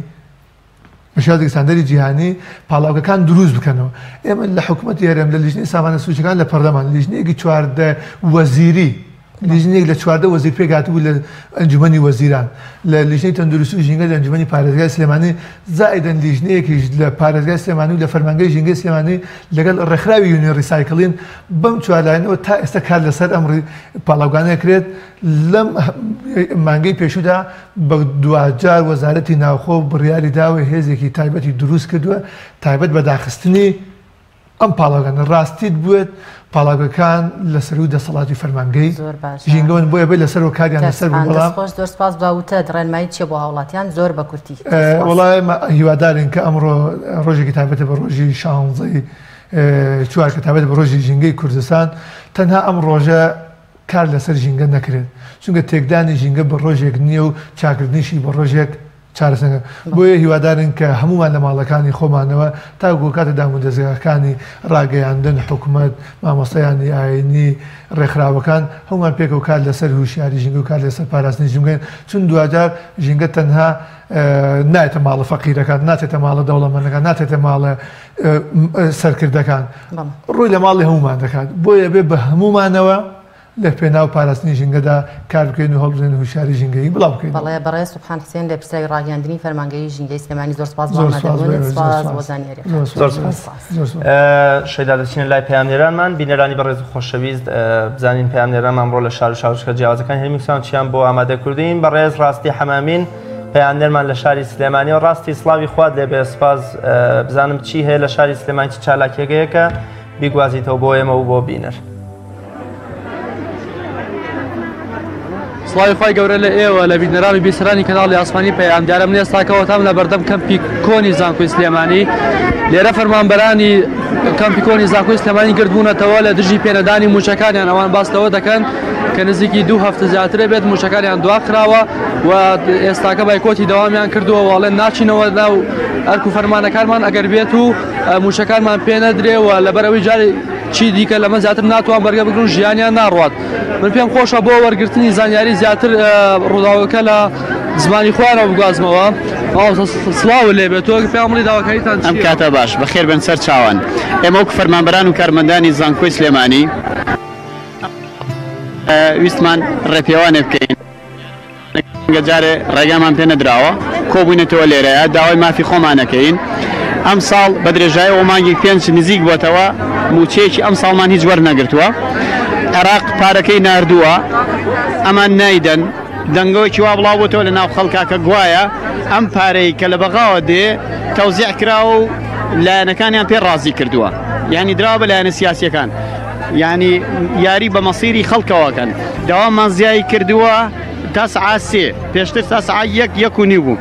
Speaker 9: بەشادێک ساندەری جیهانی پاڵاوگەکان دروست بکەنەوە ئێمە لە حکوومەتی هەرێم لە لیژنەی سامانە سوچەکان لە پەرلەمان لیژنەیەکی 14 وەزیری لیژنێک لە چواردە وەزیر پێکهاتبوو لە ئەنجومەنی وەزیران لە لیژنەی تەندروستی و ژینگە لە ئەنجومەنی پارێزگای سلێمانی زائدەن لیژنەیەکیش لە پارێزگای سلێمانی و لە فەرمانگەی ژینگەی سلێمانی لەگەڵ ڕێکخراوی یونیۆن ڕیسایکڵین بەم چوارلایەنەوە تا ئێستا کار لەسەر ئەم پاڵاوگانەیە کرێت لەم مانگەی پێشودا بە دوجار وەزارەتی ناوخۆ بڕیاری داوە هێزێکی تایبەتی دروست کردووە تایبەت بە داخستنی ئەم پاڵاوگانە ڕاستیت بوێت پاڵاوگەکان لەسەر و دەسەڵاتی فەرمانگەی ژینگەون بۆیە بێ لەسەر و کاریان لەسەر
Speaker 1: خۆش زۆر سپاس باوتە دڕێنمایی چێ بۆ هاوڵاتیان زۆر بە کورتی
Speaker 9: وڵای هیوادارین کە ئەمڕۆ ڕۆژێکی تایبەتە بە ڕۆژی شانزەی چوار کە تایبەت بە ڕۆژی ژینگەی کوردستان تەنها ئەم ڕۆژە کار لەسەر ژینگە نەکرێت چونکە تێکدانی ژینگە بە ڕۆژێک نییە و چاکردنیشی بە ڕۆژێک چارەسەنگە بۆیە هیوادارن کە هەمومان لە ماڵەکانی خۆمانەوە تا گۆکاتە دام و دەستگاکانی ڕاگەیاندن حکوومەت مامۆستایانی ئاینی ڕێکخراوەکان هەمومان پێکەوە کار لەسەر هوشیاری ژینگە و کار لەسەر پاراستنی ژینگەین چون دوجار ژینگە تەنها نایێتە ماڵە فەقیرەکان ناتێتە ماڵە دەوڵەمەندەکان ناتێتە ماڵە سەرکردەکان ڕووی لە ماڵی هەمومان دەکات بۆیە بێ بە هەمومانەوە لە پێناو پاراستنی ژینگەدا کار بکەین و هەڵبژێن هوشیاری ژینگەی بڵاو بکەین.
Speaker 1: بەڵێ بەڕێ سوبحان حسێن لە پرسیاری ڕاگەاندنی فەرمانگەی ژینگەی سلێمانی زۆر سپاس بۆ زانیاری.
Speaker 2: شەیدا دەچینە لای پەیامنێرانمان بینەرانی بەڕێز و خۆشەویست بزانین پەیامنێرانمان بڕۆ لە شار و شارچکە جیاوازەکان هەرمی کوردستان چیان بۆ ئامادەکردین بەڕێز ڕاستی حەمامین پەیامنێرمان لە شاری سلێمانی و ڕاستی سڵاوی خوات لێبێ سپاس بزانم چی هەیە لە شاری سلێمانی چ چالاکێگەیەکە بیگوازیتەوە بۆ ئێمە و بۆ بینەر.
Speaker 10: سڵاوی خی گەورە لە ئێوە لە بینەرانی بیسەرانی کەناڵی ئاسمانی پەیامدارە من ئێستاکەوەتام لە بەردەم کەمپی کۆنی زانکۆی سلێمانی لێرە فەرمانبەرانی کەمپی کۆنی زانکۆی سلێمانی گردبوونەتەوە لە دژی پێنەدانی موچەکانیان ئەوان باستەوە دەکەن کە نزیکی 2 هەفتە زیاترە بێت موچەکانیان دواخراوە و ئێستاکە بایکۆتی دەوامیان کردووە وڵێن ناچینەوە ناو ئەرک و فەرمانەکانمان ئەگەر بێت و موچەکانمان پێ نەدرێەوە لەبەرەوەی جارێ چی دیکە لەمە زیاتر ناتوان بەرگە بگرن ژیانیان ناڕوات. من پێم خۆشە بۆ وەرگرتنی زانیاری زیاتر ڕووداوەکە لە زمانی خۆیانەوە بگوازمەوە. سڵاو لێبێتەوە پێمەڵی داواکاریتان
Speaker 11: ئەم کاتە باش بەخێر بن سەر چاوان ئێمە وەک فەرمانبەران و کارمەندانی زانکۆی سلێمانی ویستمان ڕێپێوانێ بکەین جارێ ڕێگامان پێ نەدراوە کۆبوونێتەوە لێرەیە داوای مافی خۆمانەکەین ئەم ساڵ بە درێژایەوە مانگی 5 نزیک بۆتەوە موچەیەکی ئەم ساڵمان هیچ وەرنەگرتووە عێراق پارەکەی ناردووە ئەمان نایدەن دەنگەوەکی وا بڵاو بۆتەوە لە ناو خەڵکا کە گوایە ئەم پارەی کە لە بەغاوە دێ تەوزیع کراوە و لایەنەکانیان پێ ڕازی کردووە یعنی دراوە بە لایەنە سیاسیەکان یعنی یاری بە مەسیری خەڵکەوەکەن داوامان زیایی کردووە تا سەعات 3 پێشتر تا سەعات 1 بوو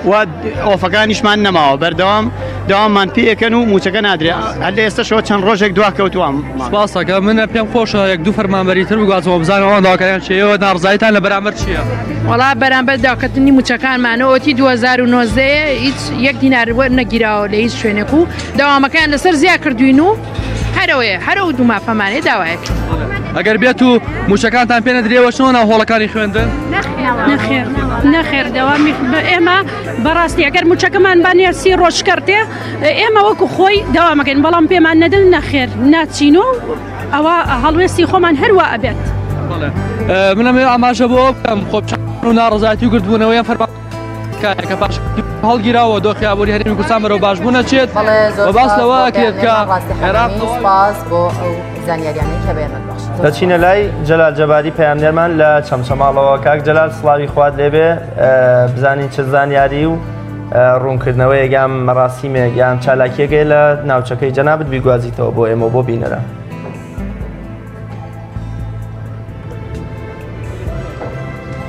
Speaker 11: و ئۆفەکانیشمان نەماوە بەردەوام داوامان پێەکەن و موچەکە نادرێ هەر لە ئێستاشەوە چەند ڕۆژێک دواکەوتوام
Speaker 10: سپاسەکە منە پێم خۆشە 1-2 فەرمانبەری تر بگوازەوە بزانەوە داواکاریان چێەوە ناڕزایتان لە بەرامبەر چییە؟
Speaker 12: وڵا بەرامبەر داواکردنی موچەکانمانە ئۆتی 2019 هیچ 1 دینار وەرنەگیراوە لە هیچ شوێنێک و داوامەکان لەسەر زیاد کردوین و هەرەوەیە هەرە و دوو مافەمانێ داوایەک
Speaker 10: ئەگەر بێت و موچەکانتان پێ نەدرێەوە چۆن ناو هۆڵەکانی خوێندن؟
Speaker 13: نەخێر دەوامی ئێمە بەڕاستی ئەگەر موچەکەمان بانێرسی ڕۆژکردێ ئێمە وەکو خۆی داوامەکەین بەڵام پێمان نەدن نەخێر ناچین و ئەوە هەڵوێستی خۆمان هەروە ئەبێت
Speaker 10: منەمێ ئاماژە بۆ بکەم خۆپچان و ناڕزایەتی و گرتبوونەوەیان فەرمان کە پاش هەڵگیراوە دۆخیابووری هەرێمی کوردستان بەرەو باشبوونە چێت و باس لەوە کرد کە
Speaker 1: عێراق سپاس بۆ زانیاریانەی کە بەێمە بەخشیتەوە.
Speaker 2: دەچینە لای جەلال جەباری پەیامنێرمان لە چەمچەماڵەوە کاک جەلال سڵاوی خوات لێبێ بزانین چه زانیاری و ڕوونکردنەوەی یان مەراسیمێک یان چالاکیەکەی لە ناوچەکەی جەنابەت بیگوازیتەوە بۆ ئێمە بۆ بینەرە.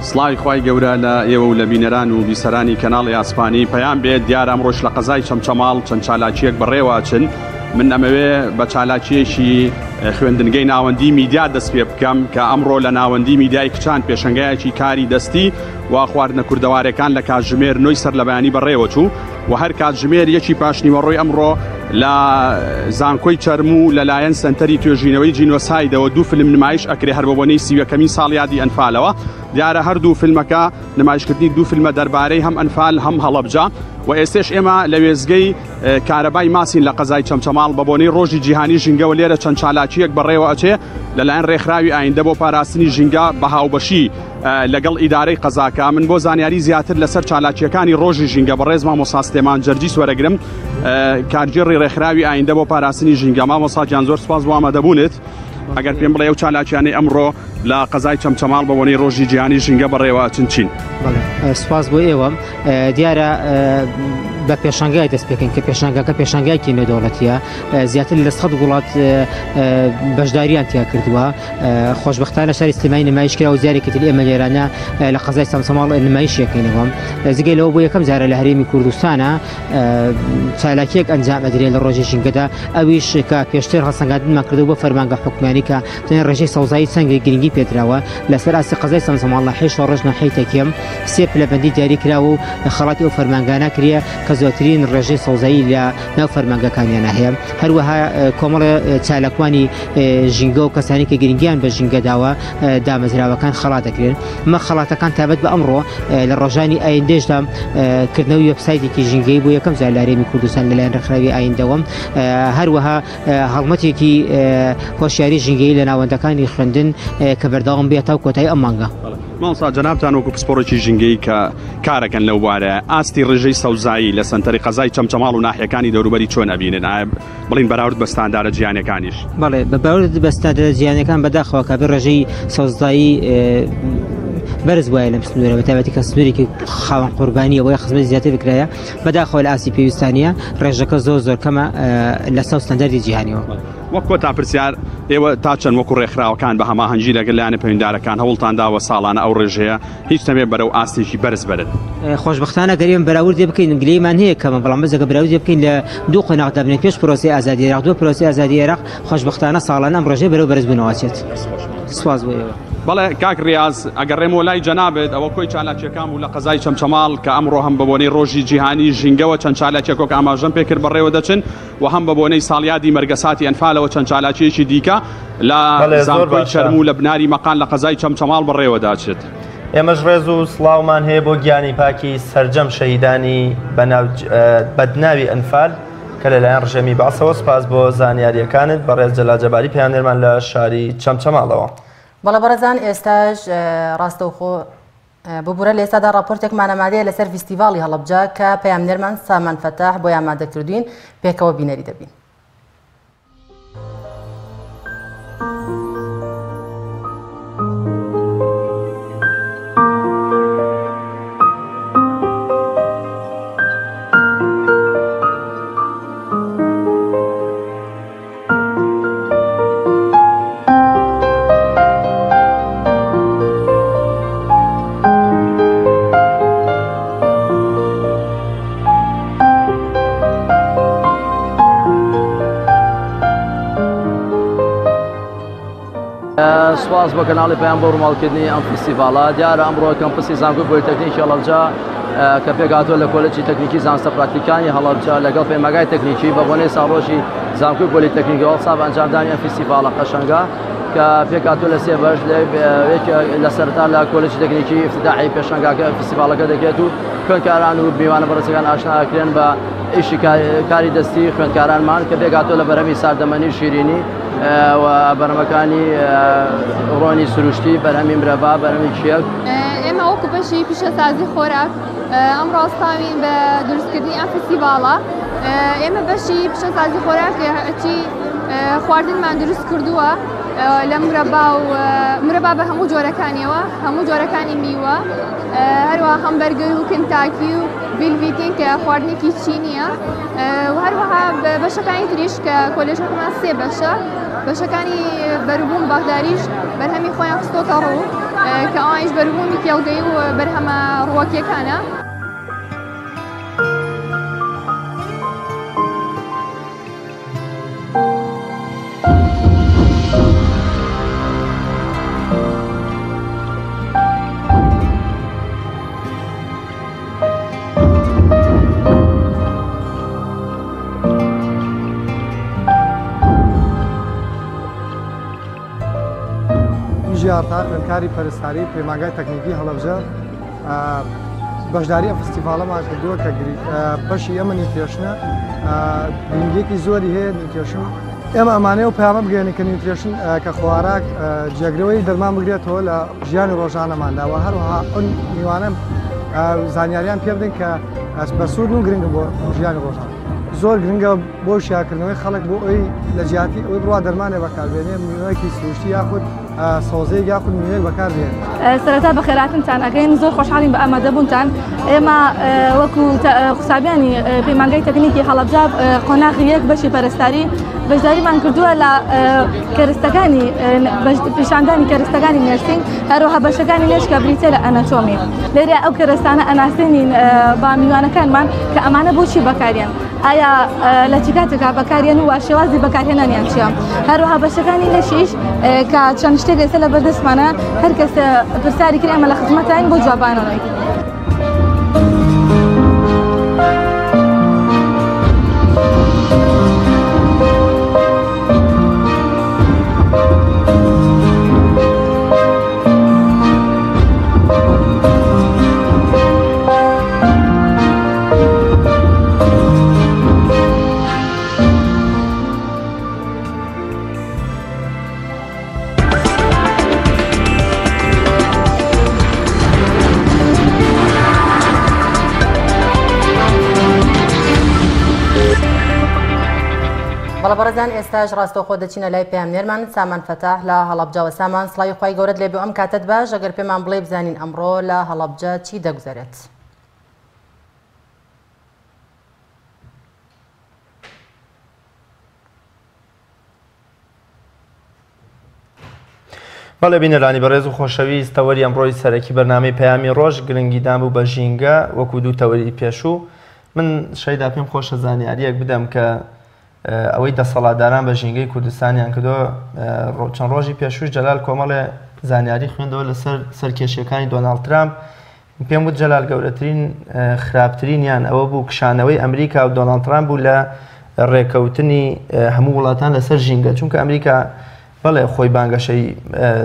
Speaker 14: سڵاوی خوای گەورە لە ئێوە و لە بینەران و بیسەرانی کەناڵی ئاسپانی پەیام بێت دیارە ئەمڕۆژ لە قەزای چەمچەماڵ چەند چالاکیەک بەڕێواچن من ئەمەوێ بە چالاکیەکی خوێندنگەی ناوەندی میدیا دەست پێ بکەم کە ئەمڕۆ لە ناوەندی میدیای کچان پێشەنگایەکی کاری دەستی و خواردنە کوردەوارەکان لە کاتژمێر 9 سەر لە بەیانی بەڕێوە چوو و هەر کات ژمێر یەکی پاشنیوەڕۆی ئەمڕۆ لە زانکۆی چەرموو لەلایەن سنتەری توێژینەوەی جینۆسایدەوە دوو فیلم نمایش ئەکرێ هەر بە بۆنەی سیوەکەمی ساڵ یادی ئەنفالەوە دیارە هەردوو فیلمەکە نمایشکردنی دوو فیلمە دەربارەی هەم ئەنفال هەم هەڵەبجە و ئێستش ئێمە لە وێزگەی کارەبای ماسین لە قەزای چەمچەماڵ بە بۆنەی ڕۆژی جیهانی ژینگەوە لێرە چەند چالاکیەک بەڕێوە ئەچێ لەلایەن ڕێکخراوی ئایندە بۆ پاراستنی ژینگە بە هاوبەشی لەگەڵ ئیدارەی قەزاکە من بۆ زانیاری زیاتر لەسەر چالاکیەکانی ڕۆژی ژینگە بەڕێز مامۆستا سلێمان جەرجی سوەرەگرم کارگێڕی ڕێکخراوی ئایندە بۆ پاراستنی ژینگە مامۆستاجان زۆر سپاس بۆ ئامادەبوونت ئەگەر پێم بڵێ ئەو چالاکیانەی ئەمڕۆ لە قەزای چەمچەماڵ بە بۆنەی ڕۆژی جیهانی ژینگە بەڕێوە چین
Speaker 15: سپاس بۆ ئێوە دیارە بە پێشانگای دەست پێکەین کە پێشانگاکە پێشانگایکی نێودەوڵەتیە زیاتر لە 100 وڵات بەشداریان تیا کردووە خۆشبەختانە شاری سلێمانی نمایشکرا و زارێکی ئێمە لێرانە لە قەزای چەمچەماڵ نمایشیەکەینەوە زگەی لەوە بۆ یەکەم جارە لە هەرێمی کوردستانە چالاکیەک ئەنجام ئەدرێت لە ڕۆژی ژینگەدا ئەویش کە پێشتر هەڵسەنگاندنمان کردو بە فەرمانگە حکومانی کە ڕێژەی سەوزایی چەنگی گرنگی پێدراوە لەسەر ئاسی قەزای چەمچەماڵ لە حێش ڕۆژ نەحەیتەکەم سێ پلەبەندی دیاری کراوە و خەڵاتی ئەو فەرمانگانە کریە کە زۆرترین ڕێژەی سەوزایی لە ناو فەرمانگەکانیانە هەیە هەروەها کۆمەڵە چالاکوانی ژینگە و کەسانی کە گرنگیان بە ژینگەداوە دامەزراوەکان خەڵات دەکرێن ئەمە خەڵاتەکان تابەت بە ئەمڕۆ لە ڕۆژانی ئایندەشدا کردنەوەی وێبسایتێکی ژینگەی بۆ یەکەم جار لە هەرێمی کوردستان لەلایەن ڕێکخراوی ئایندەوە هەروەها هەڵمەتێکی هۆشیاری ژینگەی لە ناوەندەکانی خوێندن کە بەردەوام بێت تا کۆتایی ئەم مانگە
Speaker 14: مامۆستا جەنابتان وەکو پسپۆڕێکی ژینگەی کە کارەکەن لەو بوارە ئاستی ڕێژەی سەوزایی لە سەنتەری قەزای چەمچەماڵ و ناحیەکانی دەوروبەری چۆن ئەبینن بڵین بەراورد بە ستاندارە جیهانیەکانیش
Speaker 15: بەڵێ بەراورد بە ستاندارە جیهانیەکان بەداخەوە کە بە ڕێژەی سەوزایی بەرز وایە لەم سنوورە بەتایبەتی کە سنوورێکی خاوەن قوربانیە بۆیە خزمەت زیاتر بکرایە بەداخەوە لە ئاسی پێویستانیە ڕێژەکە زۆر کەمە لەسەر ستانداردی جیهانیەوە
Speaker 14: وەک کۆتا پرسیار ئێوە تا چەند وەکو ڕێکخراوەکان بە هەماهەنگی لەگەڵ لایەنە پەیوەنددارەکان هەوڵتان داوە ساڵانە ئەو ڕێژەیە هیچ نەبێ بەرەو ئاستێکی بەرز بەرن
Speaker 15: خۆشبەختانە گەرێم بەراوردێ بکەین گلەیمان هەیە کەمە بەڵام بەزەکە بەراوردێ بکەین لە دوو قۆناغدا بنێت پێش پرۆسی ئازادی عێراق دوو پرۆسی ئازادی عێراق خۆشبەختانە ساڵانە ئەم ڕێژەیە بەرەو بەرزبوونەوەچێت سواز بۆ ئێوە
Speaker 14: بەڵێ کاک ڕیاز ئەگەڕێمەوە لای جەنابێت ئەوە کۆی چالاکیەکان و لە قەزای چەمچەماڵ کە ئەمڕۆ هەم بە بۆنەی ڕۆژی جیهانی ژینگەوە چەند چالاکیەکۆک ئاماژەم پێکرد بەڕێوە دەچن و هەم بە بۆنەی ساڵیادی مەرگەساتی ئەنفالەوە چەند چالاکیەکی دیکە لە زانکۆی چەرموو لە بناری مەقان لە قەزای چەمچەماڵ بەڕێوە داچێت
Speaker 2: ئێمەش ڕێز و سڵاومان هەیە بۆ گیانی پاکی سەرجەم شەهیدانی بەدناوی ئەنفال کە لەلایەن ڕژێمی باسەوە سپاس بۆ زانیاریەکانت بەڕێز جەلاجەباری پەیامنێرمان لە شاری چەمچەماڵەوە
Speaker 1: بەڵە بەڕێزان ئێستاش ڕاستەوخۆ ببوورە لە ئێستادا راپۆرتێکمان ئامادەیە لەسەر فیستیڤاڵی هەڵەبجە کە پەیامنێرمان سامان فەتاح بۆ ئامادەکردوین پێکەوە بینەری دەبین.
Speaker 16: سواز بۆ کەناڵی پەیام بۆ ڕووماڵکردنی ئەم فیستیڤاڵە دیارە ئەمڕۆ کەمپسی زانکۆی پۆلیتەکنیکی هەڵەبجە کە پێکهاتووە لە کۆلێجی تەکنیکی زانستە پراکتیکانی هەڵەبجە لەگەڵ پەیمەگای تەکنیکی بە بۆنەی ساڵۆژی زانکۆی پۆلیتەکنیکی هەڵساب ئەنجامدانی ئەم فیستیڤاڵە قەشەنگە کە پێکهاتووە لە سێ بەش لە سەرتا لە کۆلێجی تەکنیکی افتتاحی پێشەنگاکە فیستیڤاڵەکە دەکرێت و خوێندکاران و میوانە بەڕێزەکان ئاشناکرێن بە ئیشی کاری دەستی خوێندکارانمان کە پێکهاتووە لە بەرهەمی ساردەمەنی شیرینی و بەرهەمەکانی ڕۆنی سروشتی بەرهەمی مرەڤا بەرهەمی کێک
Speaker 17: ئێمە وەکو بەشی پیشەسازی خۆراک ئەم ڕاستاوین بە دروستکردنی ئەم فیستیڤاڵە ئێمە بەشی پیشەسازی خۆراکی خواردنمان دروست کردووە لە مرەبا بە هەموو جۆرەکانیەوە هەموو جۆرەکانی میوە هەروەها هەمبەرگەر و کنتاکی و بیلڤیتین کە خواردنێکی چینیە و هەروەها بەشەکانی تریش کە کۆلێژەکەمان سێ بەشە بەشەکانی بەربوون باغداریش بەرهەمی خۆیان خستۆتە ڕوو کە ئەوانیش بەربوونی کێڵگەی و بەرهەمە ڕووەکیەکانە
Speaker 18: جارتا خوێندکاری پەرستاری پەیمانگای تەکنیکی هەڵەبجە بەشداری ئەم فستیڤالەمان کردووە کە بەشی ئەمە نیوتریشنە گرنگیەکی زۆری هەیە نیوتریشن ئێمە ئەمانەیە و پامە بگەێنی کە نیوتریشن کە خواراک جێگرەوەی دەرمان بگرێتەوە لە ژیانی ڕۆژانەمانداوە هەروەها ئەم میوانە زانیاریان پێ بدەین کە بە سوود و گرنگە بۆ ژیانی ڕۆژان زۆر گرنگە بۆ شیاکردنەوەی خەڵک بۆ ئەوی لە جیاتی ئەوی بڕوا دەرمانێ بەکاربێنێ میوەیەکی سروشتی یاخود سۆزەیەک یاخود میوەیەک بەکاربێن.
Speaker 19: سەرەتا بەخێراتنتان ئەگەین زۆر خۆشحاڵین بە ئامادەبوونتان. ئێمە وەکو قسابیانی پەیمانگای تەکنیکی هەڵەبجە قۆناغی یەک بەشی پەرستاری بەشداریمان کردووە لە کەرستەکانی پیشاندانی کەرستەکانی نێرسینگ هەروەها بەشەکانی لێشکە بریتە لە ئەناتۆمی. لێرە ئەو کەرستانە ئەناسێنین با میوانەکانمان کە ئەمانە بۆچی بەکارێن. ئایا لە چ کاتێکا بەکارێن و شێوازی بەکارهێنانیان چییە؟ هەروەها بەشەکانی لەشیش کە چەند شتێک لەسەر لە بەردەستمانە هەر کەس پرسیاری کرد ئێمە لە خزمەتین بۆ جوابانەوەی.
Speaker 1: بەڵەبەرەزان ئێستاش ڕاستەوخۆ دەچینە لای پامنێرمان سامان فەتاح لە هەڵەبجەوە. سامان سڵاوی خی گەورەت لێبێ ئەم کاتت باش ئەگەر پێمان بڵێ بزانین ئەمڕۆ لە هەڵەبجە چی دەگوزارێت.
Speaker 2: بەڵێ بینەرانی بەڕێز و خۆشەویست تەوەری ئەمڕۆی سەرەکی بەرنامەی پەیامی ڕۆژ گرنگیدان بوو بە ژینگە وەکو دوو تەوەری پێشوو. من شەیدا پێم خۆشە زانیاریەک بدەم کە ئەوەی دەسەڵاتداران بە ژینگەی کوردستانیان کردەوە چەند ڕۆژی پێشووش جەلال کۆمەڵێ زانیاری خوێندەوە لەسەر سەرکێشیەکانی دۆناڵد ترامپ. پێم وت جەلال گەورەترین خراپترینیان ئەوە بوو کشانەوەی ئەمریکا و دۆناڵد ترامپ بوو لە ڕێکەوتنی هەموو وڵاتان لەسەر ژینگە، چونکە ئەمریکا بەڵێ خۆی بانگەشەی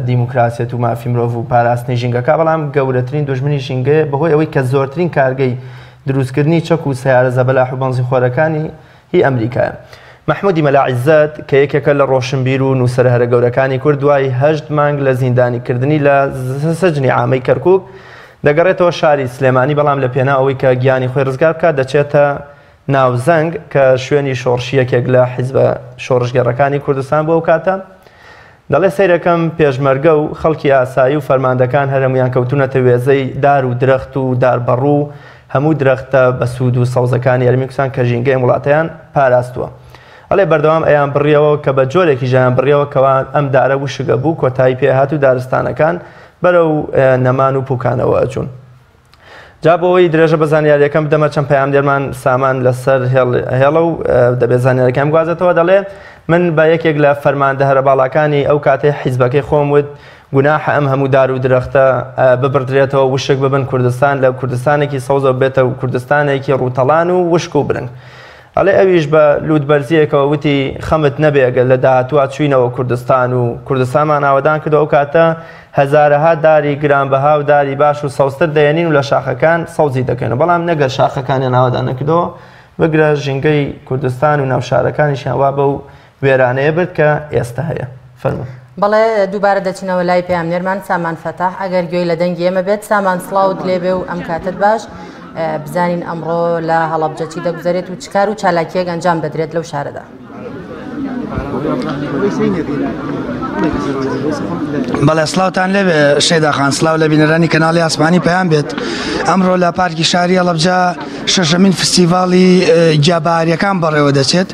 Speaker 2: دیموکراسیەت و مافی مرۆڤ و پاراستنی ژینگەکە، بەڵام گەورەترین دژمنی ژینگەیە بەهۆی ئەوەی کە زۆرترین کارگەی دروستکردنی چەک و سیارە زەبەلاح و بەنزی خۆرەکانی هی ئەمریکایە. محمودی مەلاعیزەت کە یەکێکە لە ڕۆشنبیر و نووسەر هەرە گەورەکانی کورد دوای 8 مانگ لە زیندانیکردنی لە سەجنی عامەی کەرکووک دەگەڕێتەوە شاری سلێمانی، بەڵام لە پێنا ئەوەی کە گیانی خۆی ڕزگار بکات دەچێتە ناوزەنگ کە شوێنی شۆڕشیەکێک لە حیزبە شۆڕشگەڕەکانی کوردستان بۆ ئەو کاتە. دەڵێ سەیرەکەم پێشمەرگە و خەڵکی ئاسایی و فەرماندەکان هەرەمویان کەوتونەتە وێزەی دار و درەخت و داربەڕوو هەموو درەختە بە سوود و سەوزەکانی یارمی کوردستان کە ژینگەی وڵاتیان پاراستووە. ئەڵێ بەردەوام ئەیان بڕیەوە کە بە جۆرێکی ژیان بڕیەوە کەوا ئەم دارە وشگە بوو کۆتایی پێهات و دارستانەکان بەرەو نەمان و پوکانەوە ئەچوون. جا بۆەوەی درێژە بە زانیاریەکەم بدەمە چەند پەیامدێرمان سامان لەسەر هێڵە و دەبێت زانیاریەکەم گوازێتەوە. دەڵێ من بە یەکێک لە فەرماندە هەرە باڵاکانی ئەو کاتێ حیزبەکەی خۆم وت گوناح ئەم هەموو دار و درەختە ببردرێتەوە وشک ببن کوردستان لە کوردستانێکی سەوزە بێتە و کوردستانێکی ڕووتەڵان و وشک و برنگ. ئەڵێ ئەویش بە لوودبەرزیەکەوە وتی خەمت نەبێگە لە داهاتوە چوینەوە کوردستان و کوردستانمان ئاوەدان کردەوە ئەو کاتە هەزارەها داری گرانبەها و داری باش و سەوزتر دەێنین و لە شاخەکان سەوزی دەکەن، بەڵام نەگەر شاخەکانیان ئاوەدان نەکردەوە بگرە ژینگەی کوردستان و ناوشارەکانیشیان وا بە و وێرانەیە برد کە ئێستا هەیە. فەرموو.
Speaker 1: بەڵێ دووبارە دەچینەوە لای پەیامنێرمان سامان فەتاح ئەگەر گوێی لە دەنگی ئێمە بێت. سامان سڵاوت لێبێ و ئەم کاتت باش بزانین ئەمڕۆ لە هەڵەبجە چی دەگوزارێت و چکار و چالاکیەک ئەنجام دەدرێت لەو شارەدا.
Speaker 20: بەڵێ سڵاوتان لێبێ شێدا خان، سڵاو لە بینەرانی کەناڵی ئاسمانی پەیام بێت. ئەمڕۆ لە پارکی شاری هەڵەبجە شەشەمین فستیڤاڵی گیابەهاریەکان بەڕێوە دەچێت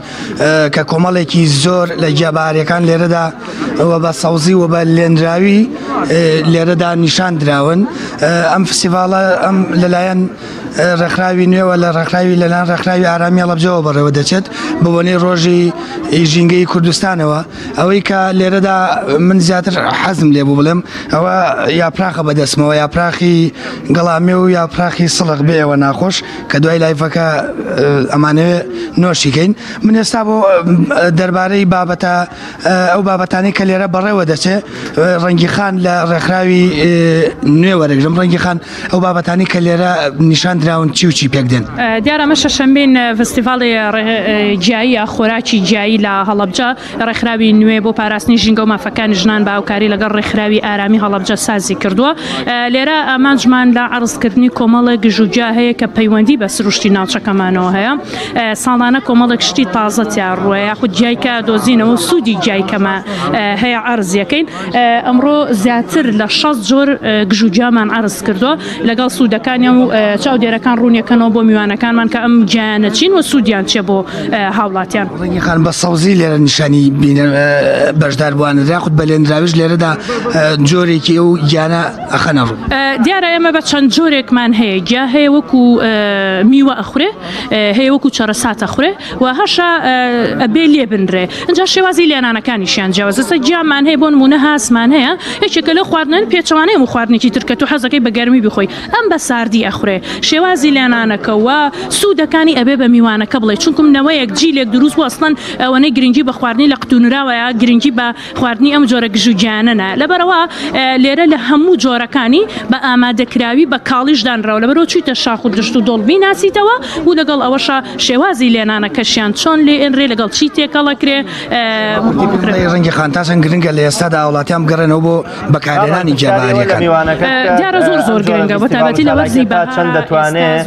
Speaker 20: کە کۆمەڵێکی زۆر لە گیابەهاریەکان لێرەدا وە بە سەوزی و بە لێنراوی لێرەدا نیشان دراون. ئەم فستیڤاڵە ئەم لەلایەن ڕێکخراوی نوێوە لە ڕێکخراوی لەلایەن ڕێکخراوی ئارامی هەڵەبجەوە بەڕێوە دەچێت بە بۆنەی ڕۆژی ژینگەی کوردستانەوە. ئەوەی کە لێرەدا من زیاتر حەزم لێ بوو بڵێم ئەوە یاپراخە بەدەستمەوە، یاپراخی گەڵامێ و یاپراخی سڵق بێەوە ناخۆش کە دوای لایفەکە ئەمانەوێ نۆشیکەین من ئێستا بۆ دەربارەی بابەتە ئەو بابەتانی کە لێرە بەڕێوە دەچێت ڕەنگی خان لە ڕێکخراوی نوێ وەرەگرم ڕەنگی خان ئەو بابەتانی کە لێرە نیشان دراون چی و چی پێک دێن
Speaker 13: دیارە ئەمە شەشەمبین فستیڤاڵی جیاییە خۆراکی جیایی لە هەڵەبجە ڕێکخراوی نوێ بۆ پاراستنی ژینگە و مافەکانی ژنان باوکاری لەگەڵ ڕێکخراوی ئارامی هەڵەبجە سازی کردووە لێرە ئامانجمان لە عرضکردنی کۆمەڵێک گژوجیا هەیە کە پەیوەندی بە سروشتی ناوچەکەمانەوە هەیە ساڵانە کۆمەڵێک شتی تازە تیان ڕوە یاخود جایکە دۆزینەوە سوودی جایکەمە هەیە عرضیەکەین ئەمڕۆ زیاتر لە 6 جۆر گژوجیامان عرض کردووە لەگەڵ سوودەکانی و چاودێرەکان ڕوونیەکەنەوە بۆ میوانەکانمان کە ئەم جیانەچین و سوودیان چێ بۆ هاوڵاتیان
Speaker 20: ڕەنگی خان بە سەوزی لێرە نیشانی بەشدار بووانە یاخود بە لێنراویش لێرەدا جۆرێکی ئەو گیانە ئەخەنە ڕوو
Speaker 13: دیارە ئێمە بە چەند جۆرێکمان هەیە گیا هەیە وەکو میوە ئەخورێ هەیە وەکو چەرەسات ئەخورێ و هەشە ئەبێ لێ بنرێ اینجا شێوازی لێنانەکانیشیان جیاوازە گیامان هەیە بۆ نمونە هاسمان هەیە یەکێکە لە خواردنن پێچەوانەیە و خواردنێکی ترکە تو حەزەکەی بە گەرمی بخۆی ئەم بە ساردی ئەخورێ شێوازی لێنانەکەەوە سوودەکانی ئەبێ بە میوانەکە بڵێ چونکم نەوەیەک جیلێک دروست بوو ئەسڵەن ئەوەنەی گرنگی بە خواردنی لە قوتونراوەیە گرنگی بە خواردنی ئەم جۆرە گژوجیانەنە لەبەرەوە لێرە لە هەموو جۆرەکانی بە ئامادەکراوی بە کاڵیشدانراوە لەبەرەوە چیتە شاخ و دشت و دڵبی ناسیتەوە و لەگەڵ ئەوەشە شێوازی لێنانەکەشیان چۆن لێ ئێنرێ لەگەڵ چی تێکەڵەکرێ
Speaker 20: ڕەنگی خانتاسن گرنگە لە ئێستادا وڵاتیان بگەڕێنەوە بۆ بەکارهێنانی جێباریەکان
Speaker 13: دیارە زۆر گرنگە بە تایبەتی لە وەرزی
Speaker 2: چەند دەتوانێت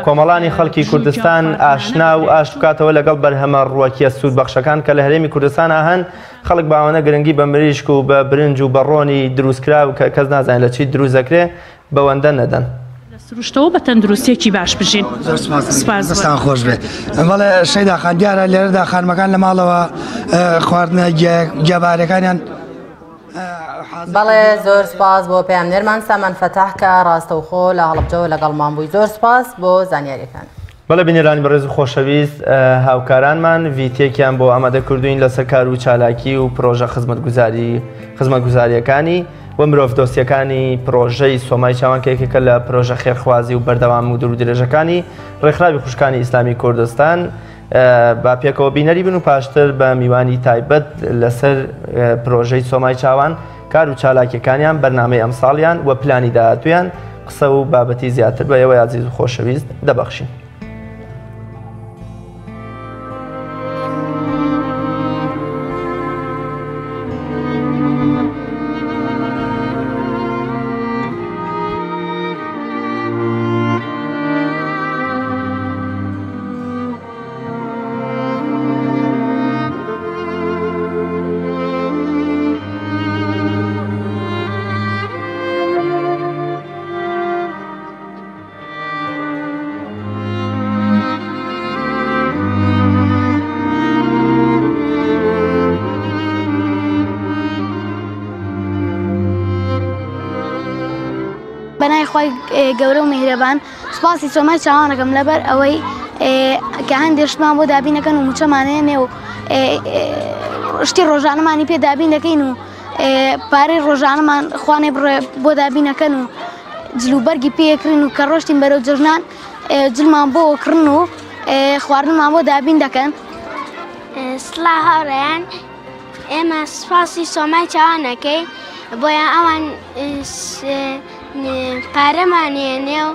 Speaker 2: کۆمەڵانی خەڵکی کوردستان ئاشنا و ئاش بکاتەوە لەگەڵ بەرهەمە ڕووەکیە سوودبەخشەکان کە لە هەرێمی کوردستان هەن خەڵک باوانە گرنگی بە مریشک و بە برنج و بەڕۆنی دروستکرا و کەس نازانێت لە چی دروست دەکرێ بەوەندە نەدەن
Speaker 13: سروشتەوە بە تەندروستێکی باش بژین
Speaker 20: دەستان خۆش بێت بەڵێ شەیدا خان دیارە لێرەدا خانمەکان لە ماڵەوە خواردنە گیابارەکانیان
Speaker 1: بەڵێ زۆر سپاس بۆ پەیامنێرمان سامان فەتاح کە ڕاستەوخۆ لە هەڵەبجەوە لەگەڵمان بووی زۆر سپاس بۆ زانیاریەکان
Speaker 2: بەڵێ بینێرانی بەڕێز و خۆشەویست هاوکارانمان ڤیتێکیان بۆ ئامادە کردوین لەسەر کار و چالاکی و پرۆژە خزمەتگوزاریەکانی و مرۆڤ دۆستیەکانی پرۆژەی سۆمای چاوان کە یەکێکە لە پرۆژە خێرخوازی و بەردەوام و دوور درێژەکانی ڕێکخراوی خوشکانی ئیسلامی کوردستان با پێکەوە بینەری بن و پاشتر بە میوانی تایبەت لەسەر پرۆژەی سۆمای چاوان کار و چالاکیەکانیان بەرنامەی ئەمساڵیان و پلانی داهاتویان قسە و بابەتی زیاتر بە ئێوە عەزیز و خۆشەویست دەبەخشین.
Speaker 21: بەنای خۆی گەورە و میهرەبان سوپاسی سۆمای چاوانەکەم لەبەر ئەوەی کە هەندێک شتمان بۆ دابینەکەن و موچەمانێنێ و شتی ڕۆژانەمانی پێ دابین دەکەین و پارەی ڕۆژانەمان خوانێ بڕێ بۆ دابینەکەن و جلوبەرگی پێکردن و کە ڕۆشتین بەرەو جژنان جلمان بۆ کردن و خواردنمان بۆ دابین دەکەن.
Speaker 22: سڵا هاوڕێیان ئێمە سوپاسی سۆمای چاوانەکەی بۆیان ئەوان پارەمانێنێ و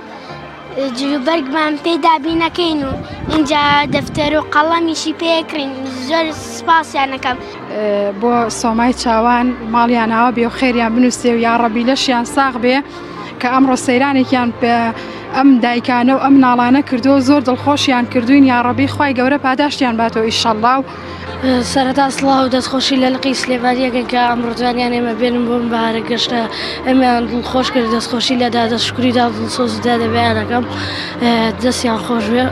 Speaker 22: جلوبەرگمان پێی دابینەکەین و اینجا دەفتەر و قەڵەمیشی پێکردین زۆر سپاسیانەکەم.
Speaker 23: بۆ سۆمای چاوان ماڵیانەوە بێ و خێریان بنووسێ و یاڕەبی لەشیان ساغ بێ کە ئەمڕۆ سەیرانێکیان ئەم دایکانە و ئەم ناڵانە کردو زۆر دڵخۆشیان کردوین یاڕەبی خوای گەورە پاداشتیان باتەوە ئیشەڵڵا و
Speaker 24: سەرەتا سڵاو دەستخۆشی لە لقی سلێڤاریەکەن کە ئەمڕۆتوانیان ئێمە بێنم بۆم بەهارە گەشتە ئەمیان دڵخۆش کرد دەستخۆشی لەدا دەشکریدا دڵسۆزدا دەبیانەکەم دەستیان خۆش بێ.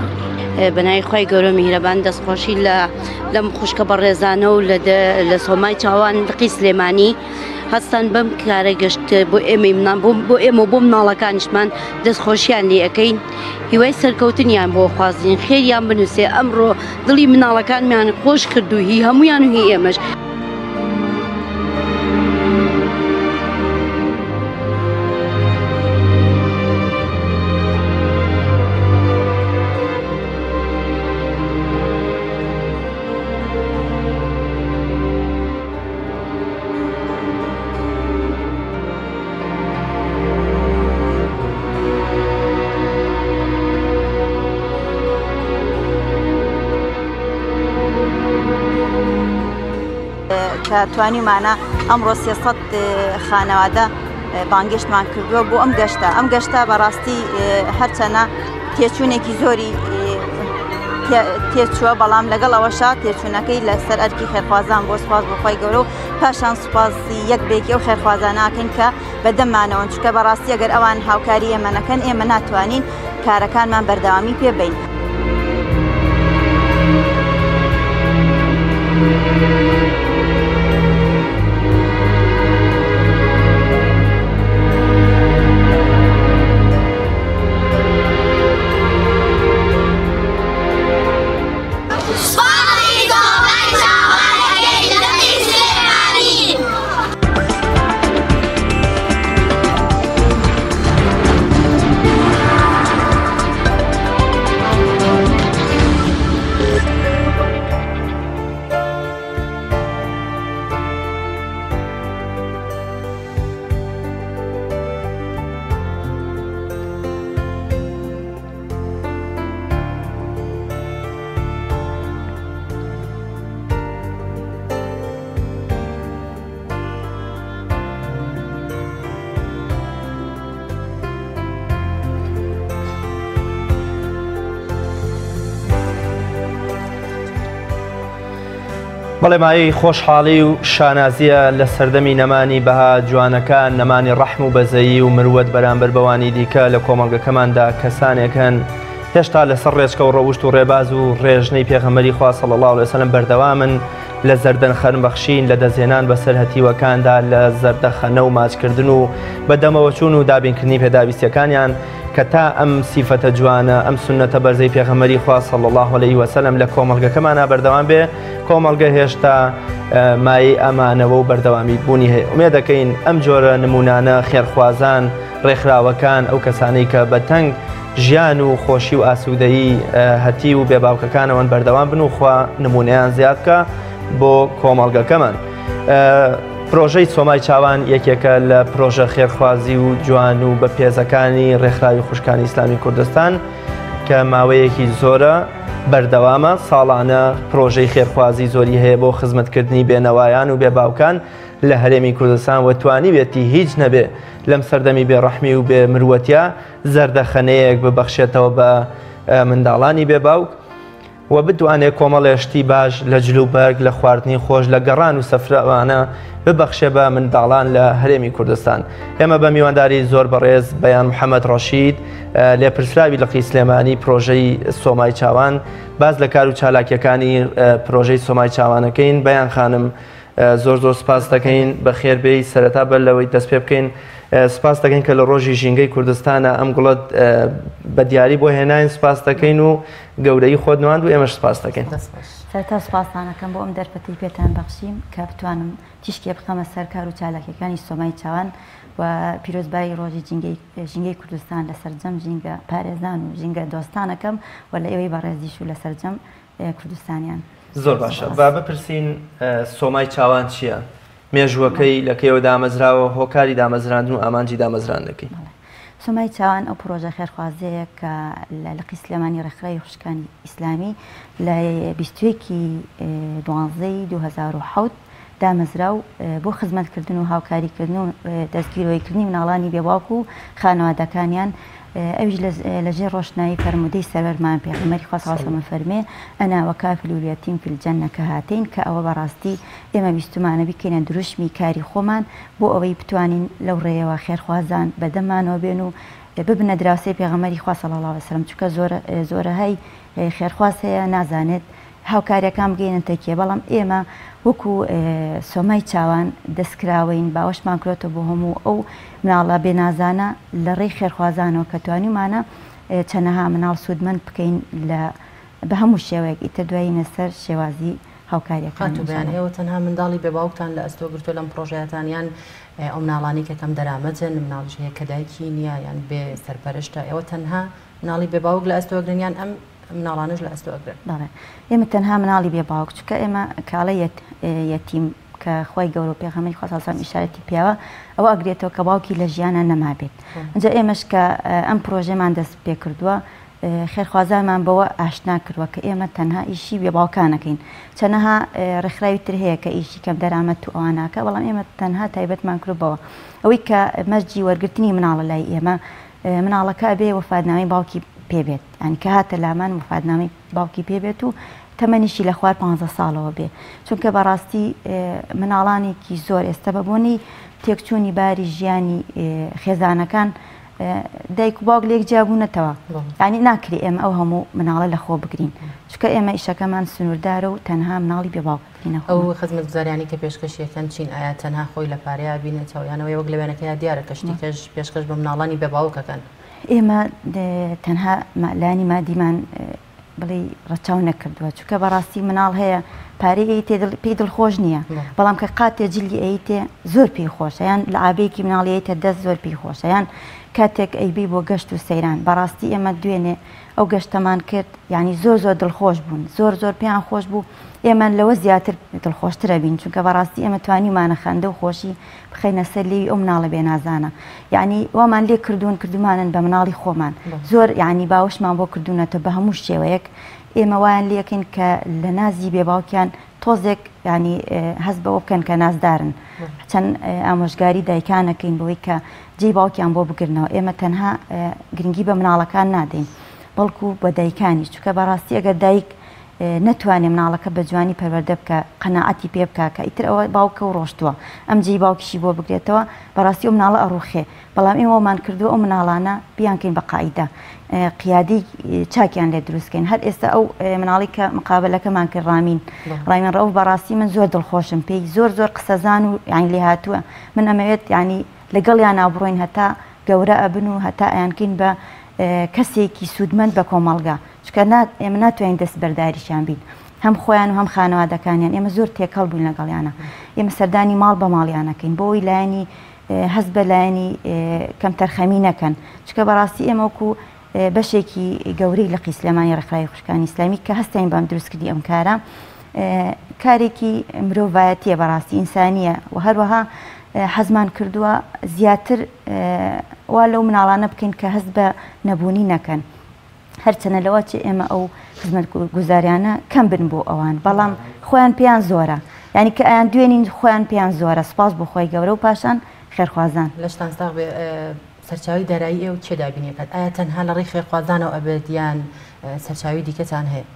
Speaker 25: بەنای خۆی گەورە میهرەبان دەستخۆشی لەم خوشکە بەڕێزانە و لە سۆمای چاوان لقی سلێمانی هەستان بەم کارە گەشت بۆ ئێمە بۆ مناڵەکانیشمان دەستخۆشیان لێ ئەەکەین هیوای سەرکەوتنیان بۆ خوازیین خێریان بنووسێ ئەمڕۆ دڵی مناڵەکانمان خۆش کردو هی هەمویان و هی ئێمەش.
Speaker 3: کە توانیمانە ئەمڕۆ 300 خانەوادە بانگشتمان کردووە بۆ ئەم گەشتە بەڕاستی هەرچەنە تێچوونێکی زۆری تێچووە بەڵام لەگەڵ ئەوەشا تێچوونەکەی لەسەر ئەرکی خێرخوازان بۆ سوپاس بۆخوای گەورە و پاشان سوپاسی یەک بێکی و خێرخوازاناکەن کە بەدەممانەوە چکە بەڕاستی ئەگەر ئەوان هاوکاری ئێمە نەکەن ئێمە ناتوانین کارەکانمان بەردەوامی پێبین.
Speaker 2: بەڵێ مایەی خۆشحاڵی و شانازیە لە سەردەمی نەمانی بەها جوانەکان نەمانی ڕەحم و بەزەیی و مرۆت بەرامبەر بەوانی دیکە لە کۆمەڵگەکەماندا کەسانێکن هێشتا لەسەر ڕێچکە و ڕەوشت و ڕێباز و ڕێژنەی پێغەمبەری خوا صلی الله علیه وسلم بەردەوامن لە زەردەنخەن بەخشین لە دەزێنان بەسەر هەتیوەکاندا لە زەردەخەنە و ماچکردن و بەدەمەوە چوون و دابینکردنی پێداویستیەکانیان کە تا ئەم سیفەتە جوانە ئەم سونەتە بەرزەی پێغەمبەری خوا صلی الله علیه وسلم لە کۆمەڵگەکەمانە بەردەوام بێ کۆمەڵگە هێشتا مای ئەمانەوە و بەردەوامی بوونی هەیە. ئومێد دەکەین ئەم جۆرە نمونانە خێرخوازان ڕێکخراوەکان ئەو کەسانەی کە بەتەنگ ژیان و خۆشی و ئاسوودەیی هەتی و بێباوکەکانەوەن بەردەوام بن و خوا نمونەیان زیادکە بۆ کۆمەڵگەکەمان. پرۆژەی سۆمای چاوان یەکێکە لە پرۆژە خێرخوازی و جوان و بە پێزەکانی ڕێکخراوی خوشکانی ئیسلامی کوردستان کە ماوەیەکی زۆرە بەردەوامە ساڵانە پرۆژەی خێرخوازی زۆری هەیە بۆ خزمەتکردنی بێنەوایان و بێباوکان لە هەرێمی کوردستان وەتوانی بێتی هیچ نەبێ لەم سەردەمی بێڕەحمی و بێ مرۆتیا زەردەخەنەیەک ببەخشێتەوە بە منداڵانی بێباوک و بتوانێت کۆمەڵێشتی باش لە جلوبەرگ لە خواردنی خۆش لە گەڕان و سەفرەوانە ببەخشێ بە منداڵان لە هەرێمی کوردستان. ئێمە بە میوانداری زۆر بەڕێز بەیان محەممەد ڕەشید لێپرسراوی لەقی سلێمانی پرۆژەی سۆمای چاوان باز لە کار و چالاکیەکانی پرۆژەی سۆمای چاوانەکەین. بەیان خانم زۆر سپاس دەکەین بە خێربێی سەرەتا بەر لەوەی دەست پێ بکەین. سپاس دەکەین کە لە ڕۆژی ژینگەی کوردستانە ئەم گوڵت بە دیاری بۆ هێناین سپاس دەکەین و گەورەی خۆت نواند و ئێمەش سپاس دەکەین.
Speaker 4: سەرتا سپاسانەکەم بۆ ئەم دەرفەتی پێتان بەخشیم کە بتوانم تیشکێ بخەمە سەر کار و چالاکیەکانی سۆمای چاوان و پیرۆزبایی ڕۆژی ژینگەی کوردستان لە سەرجەم ژینگە پارێزان و ژینگە دۆستانەکەم و لە ئێوەی بەڕێزیش و لە سەرجەم کوردستانیان.
Speaker 2: زۆر باشە با بپرسین سۆمای چاوان چییە؟ مێژوەکەی لەکەیەوە دامەزراوە هۆکاری دامەزراندن و ئامانجی دامەزراندەکەی.
Speaker 4: سۆمای چاوان ئەو پرۆژە خێرخوازەیە کە لە لەقی سلێمانی ڕێکخراوی خوشکانی ئیسلامی لە 21ی 12/2007 دامەزرا و بۆ خزمەتکردن و هاوکاریکردن و دەستگیرۆیکردنی مناڵانی بێباوک و خانەوادەکانیان ئەویش لەژێر ڕۆشنایی فەرمودەی سەرەرمان پێغەمبەری خوا صلی الله علیه و سلم فەرمێ ئەنا وەکافل اليتیم فی الجنة کەهاتین کە ئەوە بەڕاستی ئێمە بیستمانە بکەینە دروشمی کاری خۆمان بۆ ئەوەی بتوانین لەو ڕێیەوە خێرخوازان بەدەمانەوە بێن و ببنە دراوسەی پێغەمبەری خوا صلی الله علیه و سلم چونکە زۆرەهەی خێرخواز هەیە نازانێت هاوکاریەکان بگەینە تەکیە بەڵام ئێمە وەکو سۆمای چاوان دەستکراوین باوەشمان کرێتەوە بۆ هەموو ئەو مناڵە بێنازانە لە ڕێی خێرخوازانەوە کە توانیمانە چەنەها مناڵ سوودمەند بکەین بە هەموو شێوەیەک ئیتر دوایینە سەر شێوازی هاوکاریەکان.
Speaker 1: ئێوە تەنها منداڵی بێباوکتان لە ئەستۆ گرتووە لەم پرۆژەیەتانیان ئەو مناڵانی کە کەم دەرامەتن مناڵش هەیە کە دایکی نییە یان بێ سەرپەرشتە ئێوە تەنها مناڵی بێباوک لە ئەستۆگرنیان ئەم مناڵانش لە ئەستۆگرن.
Speaker 4: ئێمە تەنها مناڵی بێباوک چکە ئێمە کاڵە یەتیم کە خۆی گەورە و پێغەمبەری خوا صلی الله علیه و سلم ئیشارەتی پیاوە ئەوە ئەگرێتەوە کە باوکی لە ژیانە نەمابێت. ئەنجا ئێمەش کە ئەم پرۆژەمان دەست پێ کردووە خێرخوازانمان بەوە ئاشنا کردووە کە ئێمە تەنها ئیشی بێ باوکانەکەین چەنەها ڕێکخراوی تر هەیە کە ئیشی کەم دەرامەت و ئەواناکە بەڵام ئێمە تەنها تایبەتمان کردبەوە ئەوەی کە مەرجی وەرگرتنی مناڵە لای ئێمە مناڵەکە بێ وەفادنامەی باوکی پێبێت ئەن کە هاتە لامان وەفادنامەی باوکی پێبێت و تەمەنیشی لە خوار 15 ساڵەوە بێ چونکە بەڕاستی مناڵانێکی زۆر ئێستا بەبوونی تێکچوونی باری ژیانی خێزانەکان دایک و باوک لێک جیابوونەتەوە ینی ناکری ئێمە ئەو هەموو مناڵە لە خۆ بگرین چکە ئێمە ئیشەکەمان سنووردارە و تەنها مناڵی بێ باوکینە
Speaker 1: ئەو خزمەت گوزاریانی کە پێشکەشیەکەن چین ئایا تەنها خۆی لە پارەیە بینێتەوە یانەوەی وەک لەوێنەکەی دیارە کەشتیکەش پێشکەش بە مناڵانی بێ باوکەکەن
Speaker 4: ئێمە تەنها لانی مادیمان بڵێ ڕەچاو نەکردووە چونکە بەڕاستی مناڵ هەیە پارەی پێی دڵخۆش نییە بەڵام کە قاتێ جلی ئەیتێ زۆر پێی خۆشە یان لە ئابەیەکی مناڵیەیتە دەست زۆر پێی خۆشە یان کاتێک ئەیبی بۆ گەشت و سەیران بەڕاستی ئێمە دوێنێ ئەو گەشتەمان کرد ینی زۆر زۆر دڵخۆش بوون زۆر پێیان خۆش بوو ئێمە لەوە زیاتر دڵخۆشترە بین چونکە بەڕاستی ئێمە توانیمانە خەندە و خۆشی بخەینە سەر لێوی ئەو مناڵە بێ نازانە یعنی وامان لێ کردومانن بە مناڵی خۆمان زۆر یعنی باوشمان بۆ کردوونەتە بە هەموو شێوەیەک ئێمە وایان لێکن کە لە نازی بێ باوکیان تۆزێک ینی هەست بەوە بکەن کە نازدارن چەند ئامۆژگاری دایکانەکەین بەوەی کە جێی باوکیان بۆ بگرنەوە ئێمە تەنها گرنگی بە مناڵەکان نادەین بەڵکو بە دایکانی چونکە بەڕاستی ئەگەر دایک نەتوانێت مناڵەکە بە جوانی پەروەردە بکە قەناعەتی پێ بکە کە ئیتر ئەوە باوکە و ڕۆشتووە ئەم جێی باوکیشی بۆ بگرێتەوە بەڕاستی ئەو مناڵە ئەڕوخێ بەڵام ئێوەمان کردووە ئەو مناڵانە بیانکەین بە قاعیدە قیادی چاکیان لێ دروستکەین هەر ئێستا ئەو مناڵی کە مقابلەکەمان کرد ڕامین ڕەوف بەڕاستی من زۆر دڵخۆشم پێی زۆر قسەزان و یان لێ هاتووە من ئەمەوێت ینی لەگەڵیان ناوبڕۆین هەتا گەورە ئەبن و هەتا ئەیانکەین بە کەسێکی سوودمەند بە کۆمەڵگا چکە ئێمە ناتوانین دەست بەرداریشیان بین هەم خۆیان و هەم خانەوادەکانیان ئێمە زۆر تێکەڵ بووین لەگەڵیانە ئێمە سەردانی ماڵ بە ماڵیانەکەین بۆی لایەنی هەست بە لایەنی کەم تەرخەمی نەکەن چکە بەڕاستی ئێمە وەکو بەشێکی گەورەی لە قیسلەمانی ڕێکخراوی خوشکانی ئیسلامی کە هەستین بەم دروستکردی ئەم کارە کارێکی مرۆڤایەتیە بەڕاستی ئینسانیە و هەروەها حەزمان کردووە زیاتر وا لەو مناڵانە بکەین کە هەست بە نەبوونی نەکەن هەرچەنە لەوە چ ئێمە ئەو خزمەت گوزاریانە کەم بن بۆ ئەوان بەڵام خۆیان پێیان زۆرە ینی کە ئەیان دوێنین خۆیان پێیان زۆرە سپاس بۆ خۆی گەورە و پاشان خێرخوازان
Speaker 1: لە شتانساغ بێ سەرچاوی دارایی ئێوە چێ دابینێکات ئایا تەنها لە ڕێی خێرخوازانەوە ئەبێتیان سەرچاوی دیکەتان هەیە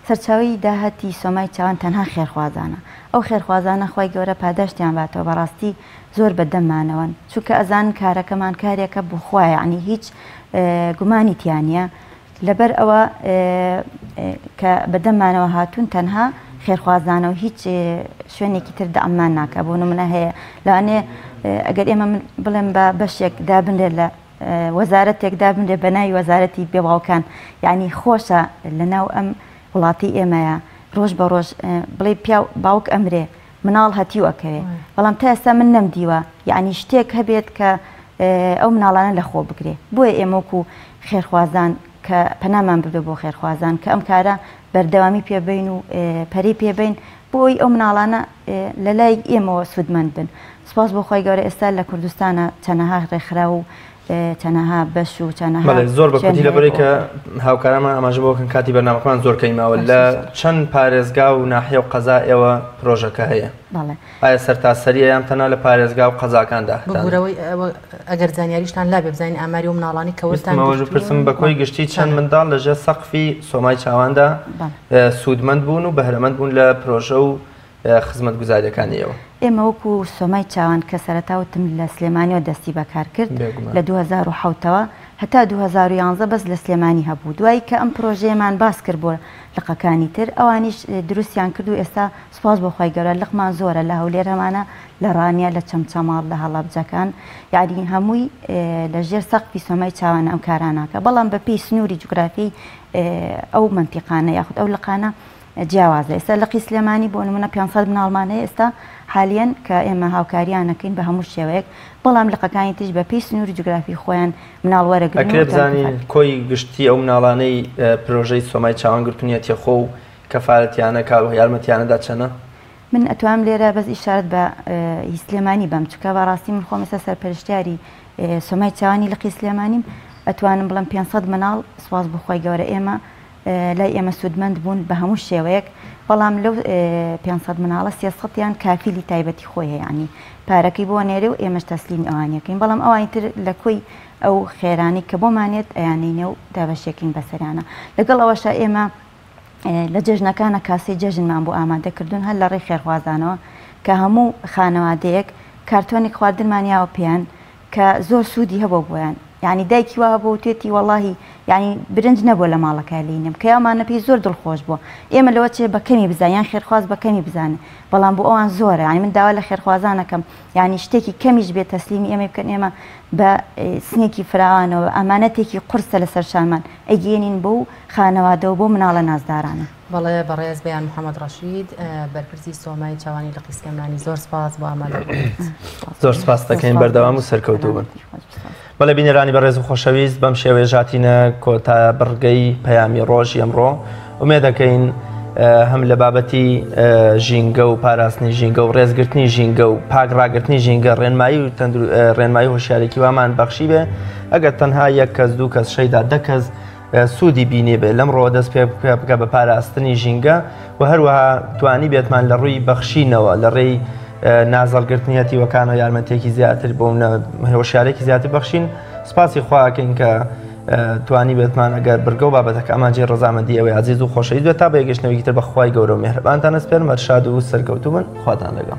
Speaker 4: سەرچاوی داهەتی سۆمای چاوان تەنها خێرخوازانە ئەو خێرخوازانە خۆی گەورە پاداشتیان باتەوە بەڕاستی زۆر بەدەممانەوەن چونکە ئەزان کارەکەمان کارێکە بخوایە عنی هیچ گومانی تیانە لەبەر ئەوە کە بەدەممانەوە هاتوون تەنها خێرخوازانە و هیچ شوێنێکی تر دەعمان ناکە بۆ نمونە هەیە لەوانێ ئەگەر ئێمە بڵێم بە بەشێک دابنرێت لە وەزارەتێک دابنرێت بە ناوی وەزارەتی بێباوکان یعنی خۆشە لە ناو ئەم وڵاتی ئێمەیە ڕۆژ بە ڕۆژ بڵێ پیا باوک ئەمرێ مناڵ هەتیوەکەوێ بەڵام تا ئێستا من نەمدیوە یعنی شتێک هەبێت کە ئەو مناڵانە لە خۆ بگرێ بۆیە ئێمەکو خێرخوازان کە پەنامان ببێ بۆ خێرخوازان کە ئەم کارە بەردەوامی پێبین و پەری پێبین بۆی ئەو مناڵانە لە لای ئێمەوە سوودمەند بن سپاس بۆ خۆی گەورە ئێستا لە کوردستانە چەنەها ڕێکخرا و چەنەها بەش و چەنەها
Speaker 2: زۆر بەکوتی لەبەرەی کە هاوکارەمان ئەماژە بۆکەن کاتی بەرنامەکەمان زۆر کەیماوە لە چەند پارێزگا و ناحیە و قەزا ئێوە پرۆژەکە هەیە ئایا سەرتاسەریە یان تەنها لە پارێزگا و قەزاکاندا
Speaker 1: بگورەوەی ئەگەر زانیاریشتان لا بێ بزانین ئاماری و مناڵانی
Speaker 2: کەوتمەوەژ پرسم بەکۆی گشتی چەند منداڵ لەژێر سەقفی سۆمای چاواندا سوودمەند بوون و بەهرەمەند بوون لە پرۆژە و خزمەت گوزاریەکانیەوە
Speaker 4: ئێمە وەکو سۆمای چاوان کە سەرەتاوتم لە سلێمانیەوە دەستی بەکار کرد لە 2010ەوە هەتا 2011 بەس لە سلێمانی هەبوو دوایی کە ئەم پرۆژەیەمان باس کرد بۆ لقەکانی تر ئەوانیش دروستیان کرد و ئێستا سپاس بۆ خۆی گەورە لقمان زۆرە لە هەولێر هەمانە لە ڕانیە لە چەمچەماڵ لە هەڵابجەکان یعنی هەمووی لەژێر سەقفی سۆمای چاوان ئەم کاراناکە بەڵام بە پێی سنووری جوگرافی ئەو منتیقانە یاخود ئەو لقانە جیاوازە ئێستا لە قیسلێمانی بۆ نمونە 500 مناڵمانەیە ئێستا حالیان کە ئێمە هاوکاریانەکەین بە هەموو شێوەیەک بەڵام لقەکانی تش بە پێی سنووری جوگرافی خۆیان مناڵ وەرەگرن
Speaker 2: ئەکرێ بزانین کۆی گشتی ئەو مناڵانەی پرۆژەی سۆمای چاوان گرتوونیەتی خۆ و کەفاەتیانە کار و یارمەتیانەدا چەنە
Speaker 4: من ئەتوانم لێرە بەس ئیشارەت بە سلێمانی بەم چکە بەڕاستی من خۆم ئێستا سەرپەرشتیاری سۆمای چاوانی لە قیسلێمانیم ئەتوانم بڵم 500 مناڵ سواز بخۆی گەورە ئێمە لای ئێمە سوودمەند بوون بە هەموو شێوەیەک بەڵام لەو 500 مناڵە 300یان کافیلی تایبەتی خۆی ینی پارەکەی بۆ نێرێ و ئێمەش تەسلیم ئەوانەکەین بەڵام ئەوانی تر لە کۆی ئەو خێرانی کە بۆمانێت ئەیانینە و دابەشێکین بەسەرانە لەگەڵ ئەوەشە ئێمە لە جەژنەکانە کاسی جەژنمان بۆ ئامادەکردوون هەر لە ڕێی خێرخوازانەوە کە هەموو خانەوادەیەک کارتۆنی خواردنمانیاوە پێیان کە زۆر سوودی هەبوو بۆیان یعنی دایکی وا بۆ توێتی وەڵاهی یعنی برنج نەبوو لە ماڵەکە لینم کە ئەومانە پێی زۆر دڵخۆش بووە ئێمە لەوە چێ بەکەمی بزانیان خێرخواز بەکەمی بزانێ بەڵام بۆ ئەوان زۆرە ینی من داوا لە خێرخوازانەکەم یعنی شتێکی کەمیش بێت تەسلیمی ئێمە بکەن ئێمە بە سنێکی فراوانەوە ئەمانەتێکی قورسە لەسەر شانمان ئەگەێنین بۆ خانەوادەوە بۆ مناڵە نازدارانە
Speaker 1: بەڵێ بەڕێز بەیان محەممەد ڕەشید بەرپرسی سۆمای چاوانی لە قیسکەمانی زۆر سپاس بۆ ئامادە
Speaker 2: زۆر سپاس دەکەین بەردەوام و سەرکەوتوو بن. بەڵێ بینەرانی بەڕێز و خۆشەویست بەم شێوەیە ژاتینە کۆتا بڕگەی پەیامی ڕۆژی ئەمڕۆ ومێ دەکەین هەم لە بابەتی ژینگە و پاراستنی ژینگە و ڕێزگرتنی ژینگە و پاکڕاگرتنی ژینگە ڕێنمایی و ڕێنمایی هۆشیارێکی وامان بەخشی بێ ئەگەر تەنها یەک کەس دوو کەس شەیدا دە کەس سوودی بینێ بێ لەمڕۆ دەست پێ بکە بە پاراستنی ژینگە و هەروەها توانی بێتمان لە ڕووی بەخشینەوە لە ڕێی نازەڵگرتنیەتی وەکان و یارمەتێکی زیاتر بۆ هۆشیارێکی زیاتر بەخشین سپاسی خواکەین کە توانی بێتمان ئەگەر بڕگە و بابەتەکە ئەمانجێ ڕزامەندی ئەوەی عزیز و خۆشەویست بێت تا بە یەگەشتنەوەیەکی تر بەخوای گەورە و مێهرەبانتان ئەسپێرم هەر شاد و سەرکەوتوو بن خواتان لەگەڵ.